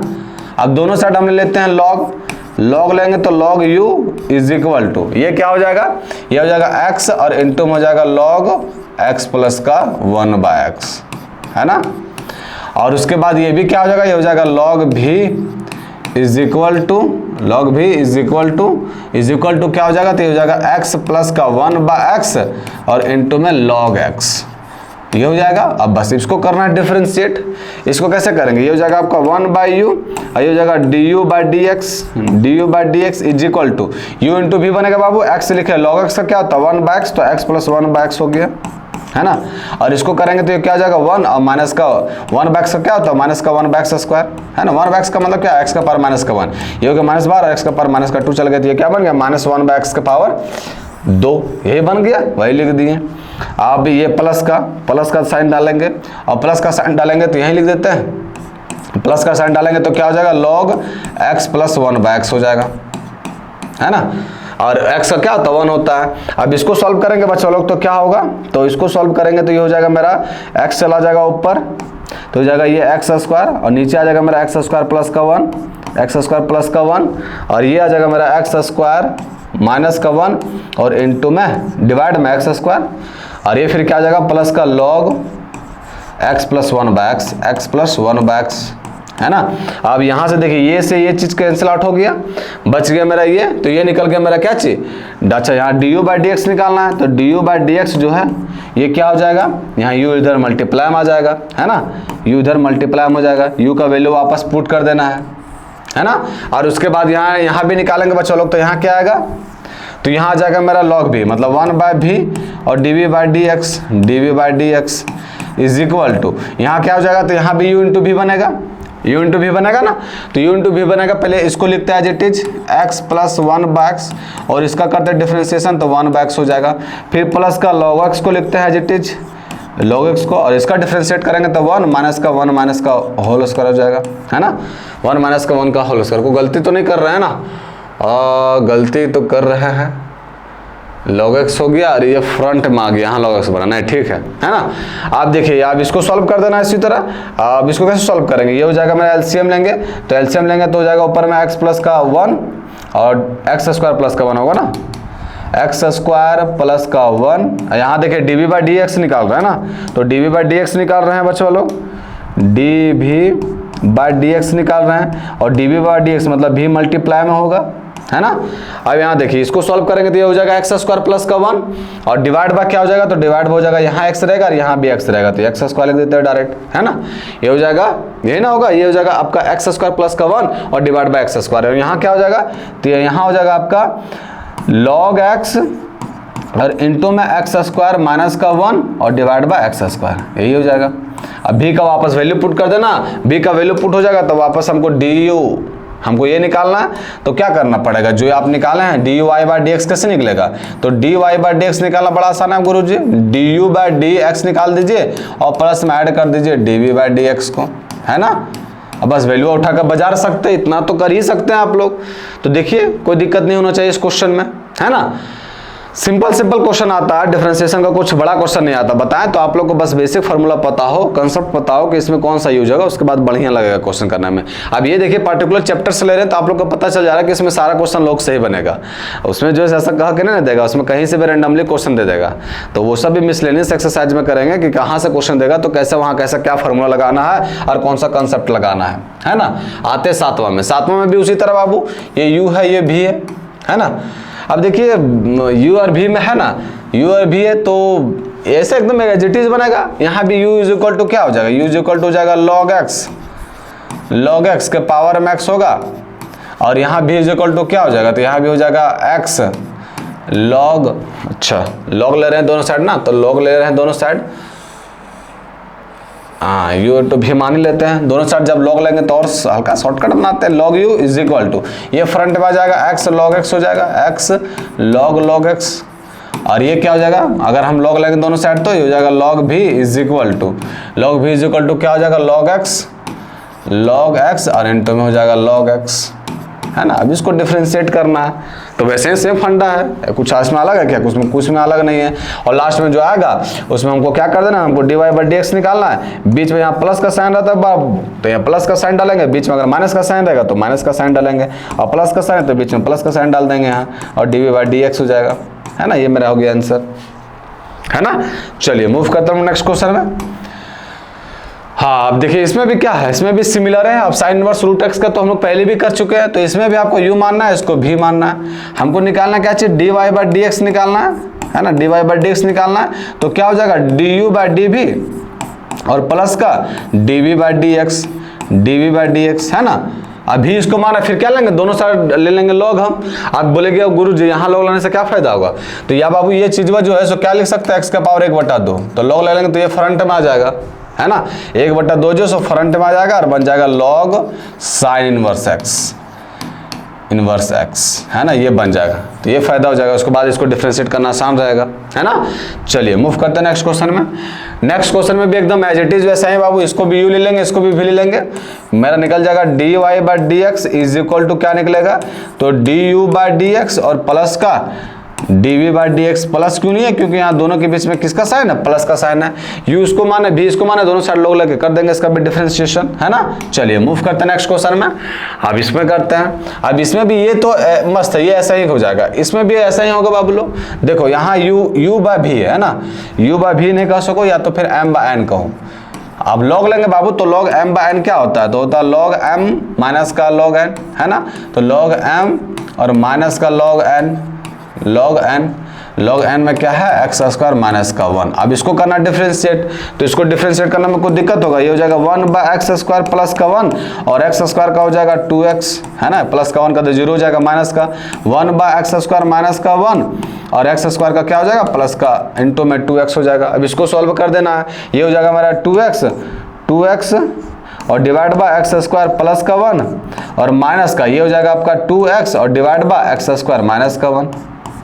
अब दोनों साइड हम लेते हैं लॉग, लॉग लेंगे तो log u is equal to ये क्या हो जाएगा, ये हो जाएगा x, और इंटू में हो जाएगा लॉग x प्लस का 1/x, है ना। और उसके बाद ये भी क्या हो जाएगा, ये हो जाएगा लॉग भी इज इक्वल टू, लॉग भी इज इक्वल टू क्या हो जाएगा, तो ये हो जाएगा x प्लस का 1/x और इंटू में लॉग x, ये हो जाएगा। अब बस इसको करना है डिफरेंशिएट, इसको कैसे करेंगे, ये हो जाएगा आपका 1/u, और ये हो जाएगा du by dx is equal to u into भी बनेगा बाबू, x लिखे log x का क्या होता है 1/x, तो x प्लस 1/x हो गया, है ना। और इसको करेंगे तो ये क्या हो जाएगा 1, और माइनस का 1/x का क्या होता है माइनस का 1/x स्क्वायर, है ना। 1/x का मतलब क्या है, x का पावर माइनस का 1, ये हो गया माइनस 12, और x का पावर माइनस का 2 चल गया, तो ये क्या बन गया माइनस 1/x का पावर 2, यही बन गया, वही लिख दिए। आप ये प्लस का साइन डालेंगे, और प्लस का साइन डालेंगे तो यही लिख देते हैं, प्लस का साइन डालेंगे तो क्या हो जाएगा log x प्लस 1/x हो जाएगा, है ना। और x का क्या होता है 1 होता है। अब इसको सॉल्व करेंगे बच्चों लोग तो क्या होगा, तो इसको सॉल्व करेंगे तो ये हो जाएगा मेरा x चला जाएगा ऊपर तो हो जाएगा ये एक्स स्क्वायर और नीचे आ जाएगा मेरा एक्स स्क्वायर प्लस का 1, एक्स स्क्वायर प्लस का 1 और ये आ जाएगा मेरा एक्स स्क्वायर माइनस का 1 और इनटू में डिवाइड में एक्स स्क्वायर और ये फिर क्या आ जाएगा प्लस का log x plus 1 by x, x plus 1 by x, है ना। अब यहाँ से देखिए ये से ये चीज़ कैंसिल आउट हो गया, बच गया मेरा ये, तो ये निकल गया मेरा क्या चीज़। अच्छा यहाँ du बाई डी एक्स निकालना है तो du बाई डी एक्स जो है ये क्या हो जाएगा, यहाँ u इधर मल्टीप्लाई में आ जाएगा, है ना, u इधर मल्टीप्लाई में हो जाएगा, u का वैल्यू वापस पुट कर देना है ना। और उसके बाद यहाँ भी निकालेंगे बच्चों लोग तो यहाँ क्या आएगा, तो यहाँ आ जाएगा मेरा log v मतलब 1 बाय भी और dv by D x is equal to यहाँ क्या हो जाएगा, तो यहाँ भी u इंटू भी बनेगा, u इंटू भी बनेगा ना, तो u इंटू भी बनेगा। पहले इसको लिखते हैं as it is x plus 1 by x और इसका करते हैं डिफरेंशिएशन तो 1 बाय एक्स हो जाएगा। फिर प्लस का log x को लिखते हैं as it is log x को और इसका डिफरेंशिएट करेंगे तो 1 माइनस का होल स्क्वायर हो जाएगा, है ना, 1 माइनस का 1 का होल स्क्वायर। को गलती तो नहीं कर रहे हैं ना, गलती तो कर रहे हैं, log x हो गया और ये फ्रंट में आ गया, यहाँ log x बनाना है, ठीक है ना। आप देखिए आप इसको सॉल्व कर देना इसी तरह। अब इसको कैसे सॉल्व करेंगे, ये हो जाएगा मेरा एलसीएम लेंगे तो एलसीएम लेंगे तो हो जाएगा ऊपर में x प्लस का 1 और एक्स स्क्वायर प्लस का 1 होगा ना, एक्स स्क्वायर प्लस का 1। यहाँ देखिए dv बाई डी एक्स निकाल रहे हैं ना, तो dv बाई डी एक्स निकाल रहे हैं बच्चों लोग, dv बाई डी एक्स निकाल रहे हैं और dv बाई डी एक्स मतलब भी मल्टीप्लाई में होगा, है ना। अब यहाँ देखिए इसको सॉल्व करेंगे तो ये हो जाएगा एक्स स्क्वायर प्लस का 1 और डिवाइड बाय क्या हो जाएगा, तो डिवाइड हो जाएगा यहाँ x रहेगा और यहाँ भी x रहेगा तो एक्स स्क्वायर लिख देते हैं डायरेक्ट, है ना। ये हो जाएगा, यही ना होगा, ये हो जाएगा आपका एक्स स्क्वायर प्लस का 1 और डिवाइड बाय एक्स स्क्वायर और यहाँ क्या हो जाएगा, तो यहाँ हो जाएगा आपका log x और इंटू में एक्स स्क्वायर माइनस का 1 और डिवाइड बाय एक्स स्क्वायर, यही हो जाएगा। अब b का वापस वैल्यू पुट कर देना, b का वैल्यू पुट हो जाएगा तो वापस हमको du हमको ये निकालना है तो क्या करना पड़ेगा, जो आप निकाले हैं dy बाई डी एक्स कैसे निकलेगा, तो dy बाई डी एक्स निकालना बड़ा आसान है गुरुजी, du बाई डी एक्स निकाल दीजिए और प्लस में ऐड कर दीजिए dv बाई डी एक्स को, है ना। अब बस वैल्यू उठाकर बाजार सकते हैं, इतना तो कर ही सकते हैं आप लोग। तो देखिए कोई दिक्कत नहीं होना चाहिए इस क्वेश्चन में, है ना। सिंपल क्वेश्चन आता है, डिफरेंशिएशन का कुछ बड़ा क्वेश्चन नहीं आता। बताएं तो आप लोग को बस बेसिक फार्मूला पता हो, कंसेप्ट पता हो कि इसमें कौन सा यूज होगा, उसके बाद बढ़िया लगेगा क्वेश्चन करने में। अब ये देखिए पर्टिकुलर चैप्टर से ले रहे हैं तो आप लोग को पता चल जा रहा है कि इसमें सारा क्वेश्चन लोग सही बनेगा, उसमें जो है ऐसा कहा के नहीं देगा, उसमें कहीं से भी रैंडमली क्वेश्चन दे देगा। तो वो सब भी मिसलेनियस एक्सरसाइज में करेंगे कि कहाँ से क्वेश्चन देगा तो कैसे वहाँ कैसा क्या फार्मूला लगाना है और कौन सा कंसेप्ट लगाना है ना। आते 7वां में भी उसी तरह बाबू, ये यू है ये भी है ना। अब देखिए u और v में है ना, u और v है तो ऐसे एकदम एज इट इज बनेगा। यहाँ भी u इज इक्वल टू क्या हो जाएगा, u इज इक्वल टू हो जाएगा log x के पावर में x होगा और यहाँ v इज इक्वल टू क्या हो जाएगा, तो यहाँ भी हो जाएगा x log, अच्छा log ले रहे हैं दोनों साइड ना, तो log ले रहे हैं दोनों साइड, हाँ u तो भी मान ही लेते हैं दोनों साइड, जब log लेंगे तो और हल्का शॉर्टकट बनाते हैं, log u is equal to ये फ्रंट में आ जाएगा x log x हो जाएगा, x log x और ये क्या हो जाएगा, अगर हम log लेंगे दोनों साइड तो ये हो जाएगा log v is equal to क्या हो जाएगा log x और इनटू में हो जाएगा log x, है ना। अब इसको डिफरेंशिएट करना है तो वैसे ही सेम फंडा है, कुछ इसमें अलग है क्या, कुछ में अलग नहीं है। और लास्ट में जो आएगा उसमें हमको क्या कर देना, हमको dy बाई डी एक्स निकालना है, बीच में यहाँ प्लस का साइन रहता है बाबू तो यहाँ प्लस का साइन डालेंगे, बीच में अगर माइनस का साइन रहेगा तो माइनस का साइन डालेंगे और प्लस का साइन है तो बीच में प्लस का साइन डाल देंगे यहाँ और डी बाई डी एक्स हो जाएगा, है ना। ये मेरा हो गया आंसर, है ना। चलिए मूव करता हूँ नेक्स्ट क्वेश्चन में। हाँ अब देखिए इसमें भी क्या है, इसमें भी सिमिलर है। अब साइन इनवर्स रूट एक्स का तो हम लोग पहले भी कर चुके हैं, तो इसमें भी आपको u मानना है, इसको भी मानना है। हमको निकालना क्या चाहिए, dy बाई डी एक्स निकालना है ना, dy बाई डी एक्स निकालना है तो क्या हो जाएगा du बाई dv और प्लस का dv बाई डी एक्स, है ना। अभी इसको माना फिर क्या लेंगे, दोनों साइड ले लेंगे log हम। आप बोलेंगे गुरु जी यहाँ log लेने से क्या फायदा होगा, तो या बाबू ये चीज जो है सो क्या लिख सकते हैं, x का पावर 1/2 तो log ले लेंगे तो ये फ्रंट में आ जाएगा, है ना। 1/2 जो सो फ्रंट में आ जाएगा और बन जाएगा log sine inverse x inverse x, है ना, ये बन जाएगा। तो ये फायदा हो जाएगा, उसके बाद इसको डिफरेंशिएट करना आसान रहेगा, है ना। चलिए मूव करते हैं नेक्स्ट क्वेश्चन में। नेक्स्ट क्वेश्चन में भी एकदम एज इट इज वैसा है बाबू, इसको भी यू ले लेंगे, इसको भी ले लेंगे। मेरा निकल जाएगा d Y by D x is equal to क्या निकलेगा, तो d you by D x और प्लस का d we by D x. Plus क्यों नहीं है, क्योंकि यहाँ दोनों के बीच में किसका साइन है, प्लस का साइन है। यू इसको माने, भी इसको माने, दोनों साइड लोग लेके कर देंगे इसका भी डिफरेंशिएशन, है ना। चलिए मूव करते हैं नेक्स्ट क्वेश्चन में। अब इसमें करते हैं, अब इसमें भी ये तो मस्त है, ये ऐसा ही हो जाएगा, इसमें भी ऐसा ही होगा बाबू लोग। देखो यहाँ यू बाय भी है ना, यू बाय भी नहीं कह सको, या तो फिर एम बाय एन कहो। अब लॉग लेंगे बाबू, तो लॉग एम बाय एन क्या होता है, तो होता है लॉग एम माइनस का लॉग एन, है ना। तो लॉग एम और माइनस का लॉग एन, लॉग एन में क्या है, एक्स स्क्वायर माइनस का 1। अब इसको करना डिफरेंशिएट, तो इसको डिफरेंशिएट करने में कोई दिक्कत होगा, ये हो जाएगा 1 बाय एक्स स्क्वायर प्लस का 1 और एक्स स्क्वायर का हो जाएगा 2x, है ना, प्लस का 1 का तो 0 हो जाएगा, माइनस का 1 बाय एक्स स्क्वायर माइनस का 1 और एक्स स्क्वायर का क्या हो जाएगा, प्लस का इंटू में 2x हो जाएगा। अब इसको सॉल्व कर देना है, ये हो जाएगा मेरा 2x और divide by x square plus का 1 और माइनस का ये हो जाएगा आपका 2x और divide by x square minus का 1,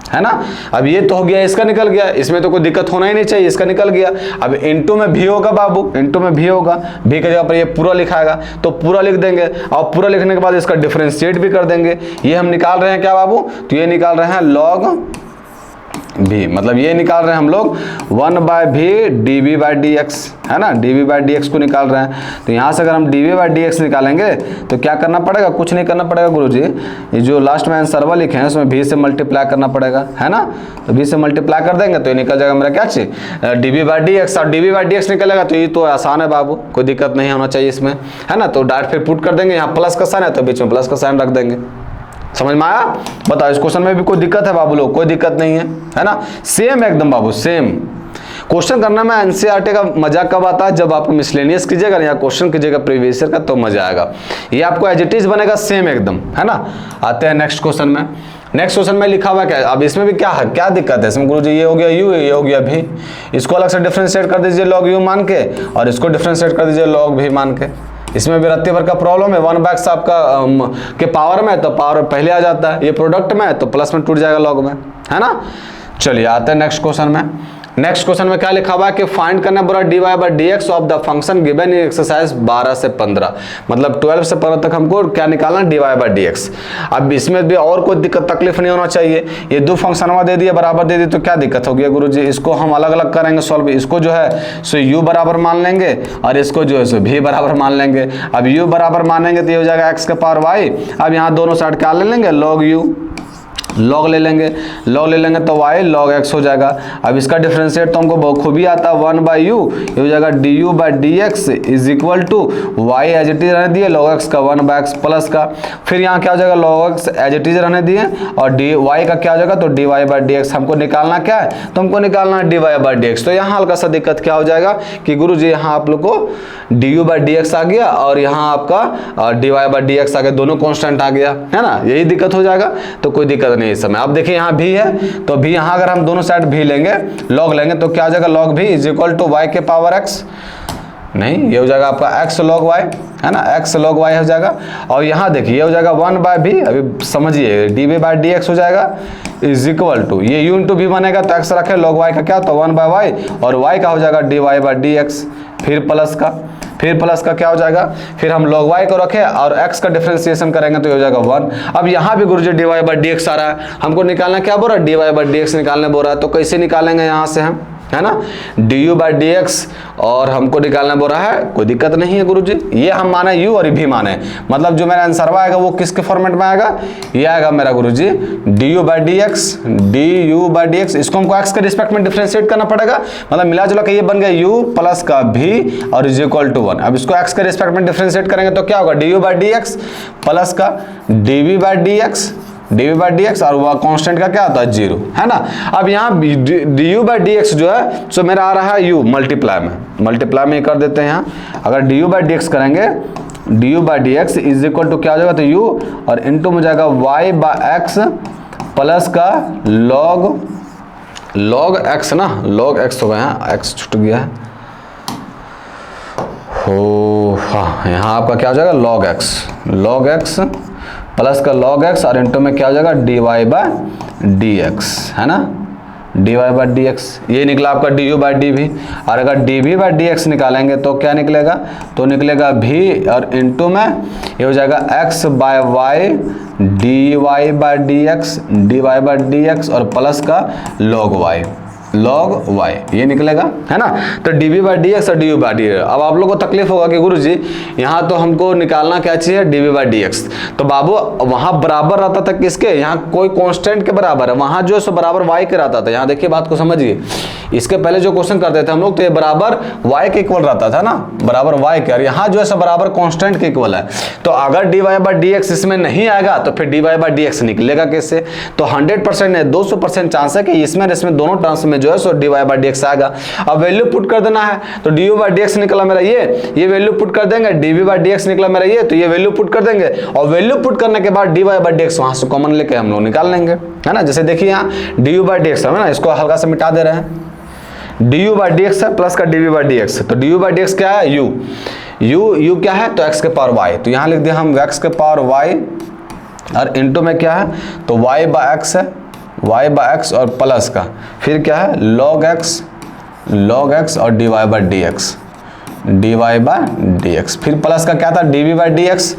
है ना। अब ये तो हो गया, इसका निकल गया, इसमें तो कोई दिक्कत होना ही नहीं चाहिए, इसका निकल गया। अब इनटू में भी होगा बाबू, इनटू में भी होगा, भी की जगह पर ये पूरा लिखाएगा, तो पूरा लिख देंगे और पूरा लिखने के बाद इसका डिफरेंशिएट भी कर देंगे। ये हम निकाल रहे हैं क्या बाबू, तो ये निकाल रहे हैं लॉग भी, मतलब ये निकाल रहे हैं हम लोग 1 by v d we by D x, है ना, d we by D x को निकाल रहे हैं। तो यहाँ से अगर हम d we by D x निकालेंगे तो क्या करना पड़ेगा, कुछ नहीं करना पड़ेगा गुरुजी, ये जो लास्ट में आंसर लिखे हैं उसमें भी से मल्टीप्लाई करना पड़ेगा, है ना। तो भी से मल्टीप्लाई कर देंगे तो ये निकल जाएगा मेरा क्या चीज, D we by D x, और D we by D X निकलेगा तो ये तो आसान है बाबू, कोई दिक्कत नहीं होना चाहिए इसमें, है ना। तो डायरेक्ट फिर पुट कर देंगे, यहाँ प्लस का साइन है तो बीच में प्लस का साइन रख देंगे। समझ में आया, बताओ इस क्वेश्चन में भी कोई दिक्कत है बाबू लोग, कोई दिक्कत नहीं है ना, सेम एकदम बाबू सेम। क्वेश्चन करने में एनसीईआरटी का मजा कब आता है, जब आप मिसलेनियस कीजिएगा या क्वेश्चन कीजिएगा प्रीवियस ईयर का, तो मजा आएगा। ये आपको एज इट इज बनेगा सेम एकदम, है ना। आते हैं नेक्स्ट क्वेश्चन में। नेक्स्ट क्वेश्चन में लिखा हुआ क्या है, अब इसमें भी क्या है, क्या दिक्कत है इसमें गुरुजी, ये हो गया यू, ये हो गया भी, इसको अलग से डिफरेंशिएट कर दीजिए लॉग यू मान के और इसको डिफरेंशिएट कर दीजिए लॉग भी मान के। इसमें भी रत्ती भर का प्रॉब्लम है, 1 बाय एक्स आपका के पावर में तो पावर पहले आ जाता है, ये प्रोडक्ट में तो प्लस में टूट जाएगा लॉग में, है ना। चलिए आते हैं नेक्स्ट क्वेश्चन में। नेक्स्ट क्वेश्चन में क्या लिखा हुआ है कि फाइंड करना बोला d Y by D x of the function given in exercise 12 से 15, मतलब 12 से 15 तक हमको क्या निकालना, d Y by D x. अब इसमें भी और कोई दिक्कत तकलीफ नहीं होना चाहिए, ये दो फंक्शन दे दिए बराबर दे दिए तो क्या दिक्कत होगी गुरुजी, इसको हम अलग अलग करेंगे सॉल्व। इसको जो है सो यू बराबर मान लेंगे और इसको जो है सो भी बराबर मान लेंगे। अब यू बराबर मानेंगे तो ये हो जाएगा एक्स के पावर वाई। अब यहाँ दोनों साइड क्या ले लेंगे, लॉग यू, लॉग ले लेंगे, लॉग ले लेंगे तो y log x हो जाएगा। अब इसका डिफरेंशिएट तो हमको बखूबी आता है, 1 बाई यू, ये हो जाएगा d you by D x is equal to y as it is रहने दिए log x का 1 बाई एक्स प्लस का, फिर यहाँ क्या हो जाएगा log x as it is रहने दिए और डी वाई का क्या हो जाएगा, तो d Y by D x. हमको निकालना क्या है, तो हमको निकालना है d Y by D x. तो यहाँ हल्का सा दिक्कत क्या हो जाएगा कि गुरु जी यहाँ आप लोग को D you by D X आ गया और यहाँ आपका D Y by D X आ गया, दोनों कॉन्स्टेंट आ गया, है ना, यही दिक्कत हो जाएगा। तो कोई दिक्कत नहीं इस समय। अब देखिए यहाँ भी है तो भी यहाँ अगर हम दोनों साइड भी लेंगे लॉग लेंगे तो क्या हो जाएगा, लॉग भी इज इक्वल टू वाई के पावर एक्स, नहीं ये हो जाएगा आपका एक्स लॉग वाई, है ना, एक्स लॉग वाई हो जाएगा। और यहाँ देखिए ये हो जाएगा 1 बाय भी, अभी समझिए d we by D x हो जाएगा इज इक्वल टू ये यू इंटू भी बनेगा तो एक्स रखे लॉग वाई का क्या, तो 1 बाय वाई और वाई का हो जाएगा d Y by D x, फिर प्लस का क्या हो जाएगा, फिर हम log y को रखें और x का डिफरेंशिएशन करेंगे तो हो जाएगा 1। अब यहाँ भी गुरुजी dy बाई डी एक्स आ रहा है, हमको निकालना क्या बोल रहा है, dy बाई डी एक्स निकालने बोल रहा है। तो कैसे निकालेंगे यहाँ से हम, है ना, du बाई डी एक्स और हमको निकालना बोल रहा है, कोई दिक्कत नहीं है गुरुजी। ये हम माने u और भी माने, मतलब जो मेरा आंसर आएगा वो किसके फॉर्मेट में आएगा, ये आएगा मेरा गुरुजी du बाई डी एक्स। इसको हमको x के रिस्पेक्ट में डिफरेंशिएट करना पड़ेगा, मतलब मिला जुला के ये बन गया u प्लस का भी और इज इक्वल टू 1। अब इसको x के रिस्पेक्ट में डिफरेंशिएट करेंगे तो क्या होगा, du by D x plus का dv बाई डी एक्स और वह कांस्टेंट का क्या होता है 0, है ना। अब यहाँ du बाई डी एक्स जो है सो मेरा आ रहा है u मल्टीप्लाई में कर देते हैं। यहाँ अगर du बाई डी एक्स करेंगे du by D x is equal to क्या हो जाएगा, तो u और इनटू में जाएगा y बाई एक्स प्लस का log x ना, log x हो गया, यहाँ x छूट गया है हो, हाँ यहाँ आपका क्या हो जाएगा log x प्लस का log x और इंटू में क्या हो जाएगा dy/dx, है ना, dy/dx। ये निकला आपका du/dv। और अगर dv/dx निकालेंगे तो क्या निकलेगा, तो निकलेगा v और इंटू में ये हो जाएगा x/y dy/dx और प्लस का log y ये निकलेगा, है ना। तो dv/dx और du/dx। अब आप लोग को तकलीफ होगा कि गुरुजी यहाँ तो हमको निकालना क्या चाहिए, dv/dx। तो बाबू वहाँ बराबर रहता था किसके, यहाँ कोई कांस्टेंट के बराबर है, वहाँ जो है सो बराबर y के रहता था। यहाँ देखिए बात को समझिए, इसके पहले जो क्वेश्चन करते थे हम लोग तो ये बराबर y के इक्वल रहता था ना, बराबर y के, और यहाँ जो है सो बराबर कांस्टेंट के इक्वल है। तो अगर dy/dx इसमें नहीं आएगा तो फिर dy/dx निकलेगा कैसे, तो 100% नहीं 200% चांस है कि इसमें दोनों टर्म्स में जो है सो dy/dx आएगा। अब वैल्यू पुट कर देना है, तो du/dx निकला मेरा ये वैल्यू पुट कर देंगे, dv/dx निकला मेरा ये, तो ये वैल्यू पुट कर देंगे, और वैल्यू पुट करने के बाद dy/dx वहां से कॉमन लेके हम लोग निकाल लेंगे, है ना। जैसे देखिए यहाँ du/dx है ना, इसको हल्का से मिटा दे रहे हैं, du/dx है प्लस का dv/dx, तो du/dx क्या है u क्या है, तो x के पावर y, तो यहाँ लिख दिया हम x के पावर y और इंटू में क्या है, तो y/x है, y/x और प्लस का फिर क्या है log x और dy/dx फिर प्लस का क्या था dv/dx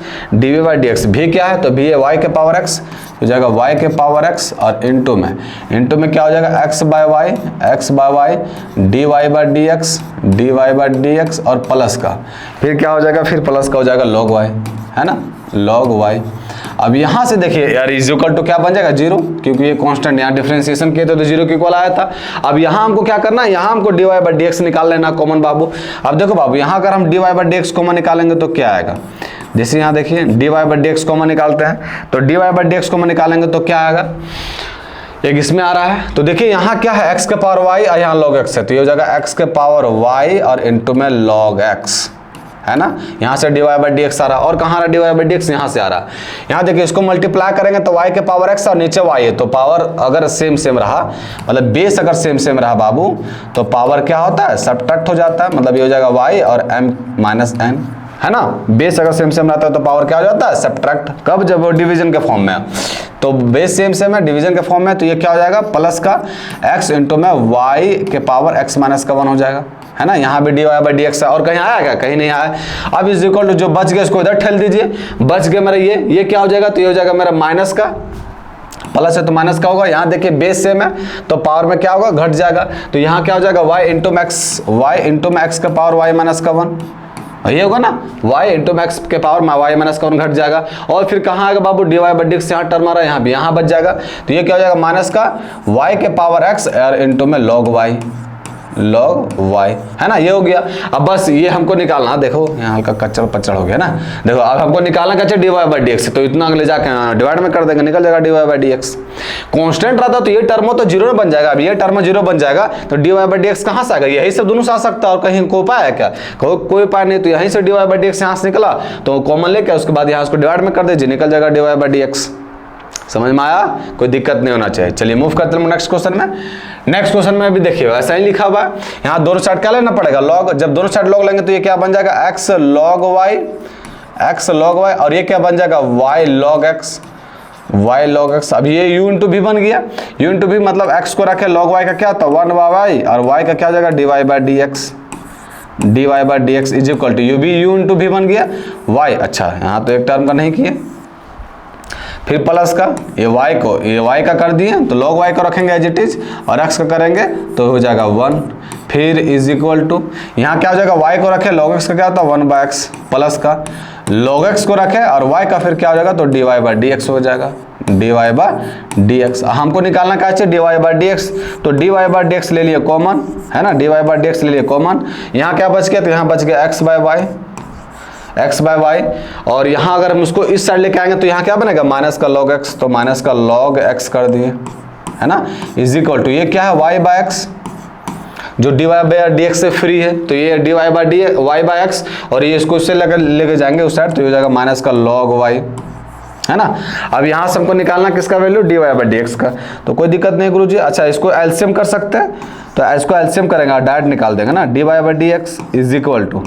भी क्या है, तो भी है y के पावर x, हो जाएगा y के पावर x और इंटू में क्या हो जाएगा x/y dy/dx और प्लस का फिर क्या हो जाएगा, फिर प्लस का हो जाएगा log y, है ना, log y। अब यहाँ से देखिए यार इज इक्वल टू क्या बन जाएगा 0, क्योंकि ये कांस्टेंट यहाँ डिफरेंशिएशन किए थे तो 0 के इक्वल आया था। अब यहाँ हमको क्या करना है, यहाँ हमको dy/dx निकाल लेना कॉमन बाबू। अब देखो बाबू यहाँ अगर हम dy/dx कॉमन निकालेंगे तो क्या आएगा, जैसे यहाँ देखिए dy/dx कॉमन निकालते हैं, तो dy/dx कॉमन निकालेंगे तो क्या आएगा, एक इसमें आ रहा है, तो देखिए यहाँ क्या है x के पावर y और यहाँ log x है, तो ये हो जाएगा x के पावर y और इंटू में log x, है ना। यहाँ से dy/dx आ रहा, और कहाँ आ रहा dy/dx, यहाँ से आ रहा। यहाँ देखिए इसको मल्टीप्लाई करेंगे तो y के पावर x और नीचे y है, तो पावर अगर सेम रहा, मतलब बेस अगर सेम रहा बाबू, तो पावर क्या होता है सब्ट्रैक्ट हो जाता है, मतलब ये हो जाएगा y और m माइनस n, है ना। बेस अगर सेम रहता है तो पावर क्या हो जाता है सब्ट्रैक्ट, कब, जब वो डिवीजन के फॉर्म में है। तो बेस सेम है, डिवीजन के फॉर्म में, तो ये क्या हो जाएगा प्लस का x इंटू में y के पावर x माइनस का 1 हो जाएगा, है ना। यहाँ भी dy/dx है, और कहीं आया क्या, कहीं नहीं आया। अब इज इक्वल टू जो बच गया इसको इधर ठेल दीजिए, बच गया मेरा ये क्या हो जाएगा, तो ये हो जाएगा मेरा माइनस का, प्लस है तो माइनस का होगा। यहाँ देखिए बेस सेम है तो पावर में क्या होगा घट जाएगा, तो यहाँ क्या हो जाएगा y इंटू में x का पावर y माइनस का 1, ये होगा ना, y इंटू में x के पावर y माइनस का 1 घट जाएगा। और फिर कहाँ आएगा बाबू dy/dx, यहाँ टर्म आ रहा है, यहाँ भी यहाँ बच जाएगा, तो ये क्या हो जाएगा माइनस का y के पावर x और इंटू में log y, है ना। ये हो गया। अब बस ये हमको निकालना, देखो यहाँ हल्का कच्चड़ पच्चड़ हो गया ना, देखो अब हमको निकालना क्या चाहिए dy/dx, तो इतना ले जाके डिवाइड में कर देंगे, निकल जाएगा dy/dx। कांस्टेंट रहता तो ये टर्म हो तो 0 बन जाएगा, अब ये टर्म 0 बन जाएगा, तो dy/dx कहाँ से आएगा, यही सब दोनों से आ सकता है, और कहीं कोई उपाय है क्या, कोई उपाय नहीं। तो यहीं से dy/dx यहाँ से निकला तो कॉमन लेके उसके बाद यहाँ उसको डिवाइड में कर दीजिए, निकल जाएगा dy/dx। समझ में आया, कोई दिक्कत नहीं होना चाहिए। चलिए मूव करते हैं नेक्स्ट क्वेश्चन में। नेक्स्ट क्वेश्चन में भी देखिए ऐसा ही लिखा हुआ है, यहाँ दोनों साइड क्या लेना पड़ेगा लॉग, जब दोनों साइड लॉग लेंगे तो ये क्या बन जाएगा x log y और ये क्या बन जाएगा y log x। अब ये u इंटू भी बन गया, u इंटू भी मतलब x को रखे log y का क्या होता है 1/y और y का क्या हो जाएगा dy/dx is equal to u into भी बन गया y। अच्छा यहाँ तो एक टर्म का नहीं किया, फिर प्लस का ये y का कर दिए तो log y को रखेंगे एज इट इज, और x का करेंगे तो हो जाएगा 1, फिर इज इक्वल टू यहाँ क्या हो जाएगा y को रखे log x का क्या होता है 1/x, प्लस का log x को रखे और y का फिर क्या हो जाएगा तो dy/dx हो जाएगा, dy/dx। हमको निकालना क्या चाहिए dy/dx, तो dy/dx ले लिए कॉमन, है ना, dy/dx ले लिए कॉमन। यहाँ क्या बच गया, तो यहाँ बच गया x/y, और यहाँ अगर हम उसको इस साइड लेके आएंगे तो यहाँ क्या बनेगा माइनस का log x, तो माइनस का log x कर दिए, है ना, इज इक्वल टू ये क्या है y/x जो dy/dx से फ्री है, तो ये y/x और ये इसको इससे लेके जाएंगे उस साइड, तो ये हो जाएगा माइनस का log y, है ना। अब यहाँ से हमको निकालना किसका वैल्यू dy/dx का, तो कोई दिक्कत नहीं गुरुजी। अच्छा इसको एलसीएम कर सकते हैं, तो इसको एलसीएम करेंगे डायरेक्ट निकाल देंगे ना, dy/dx इज इक्वल टू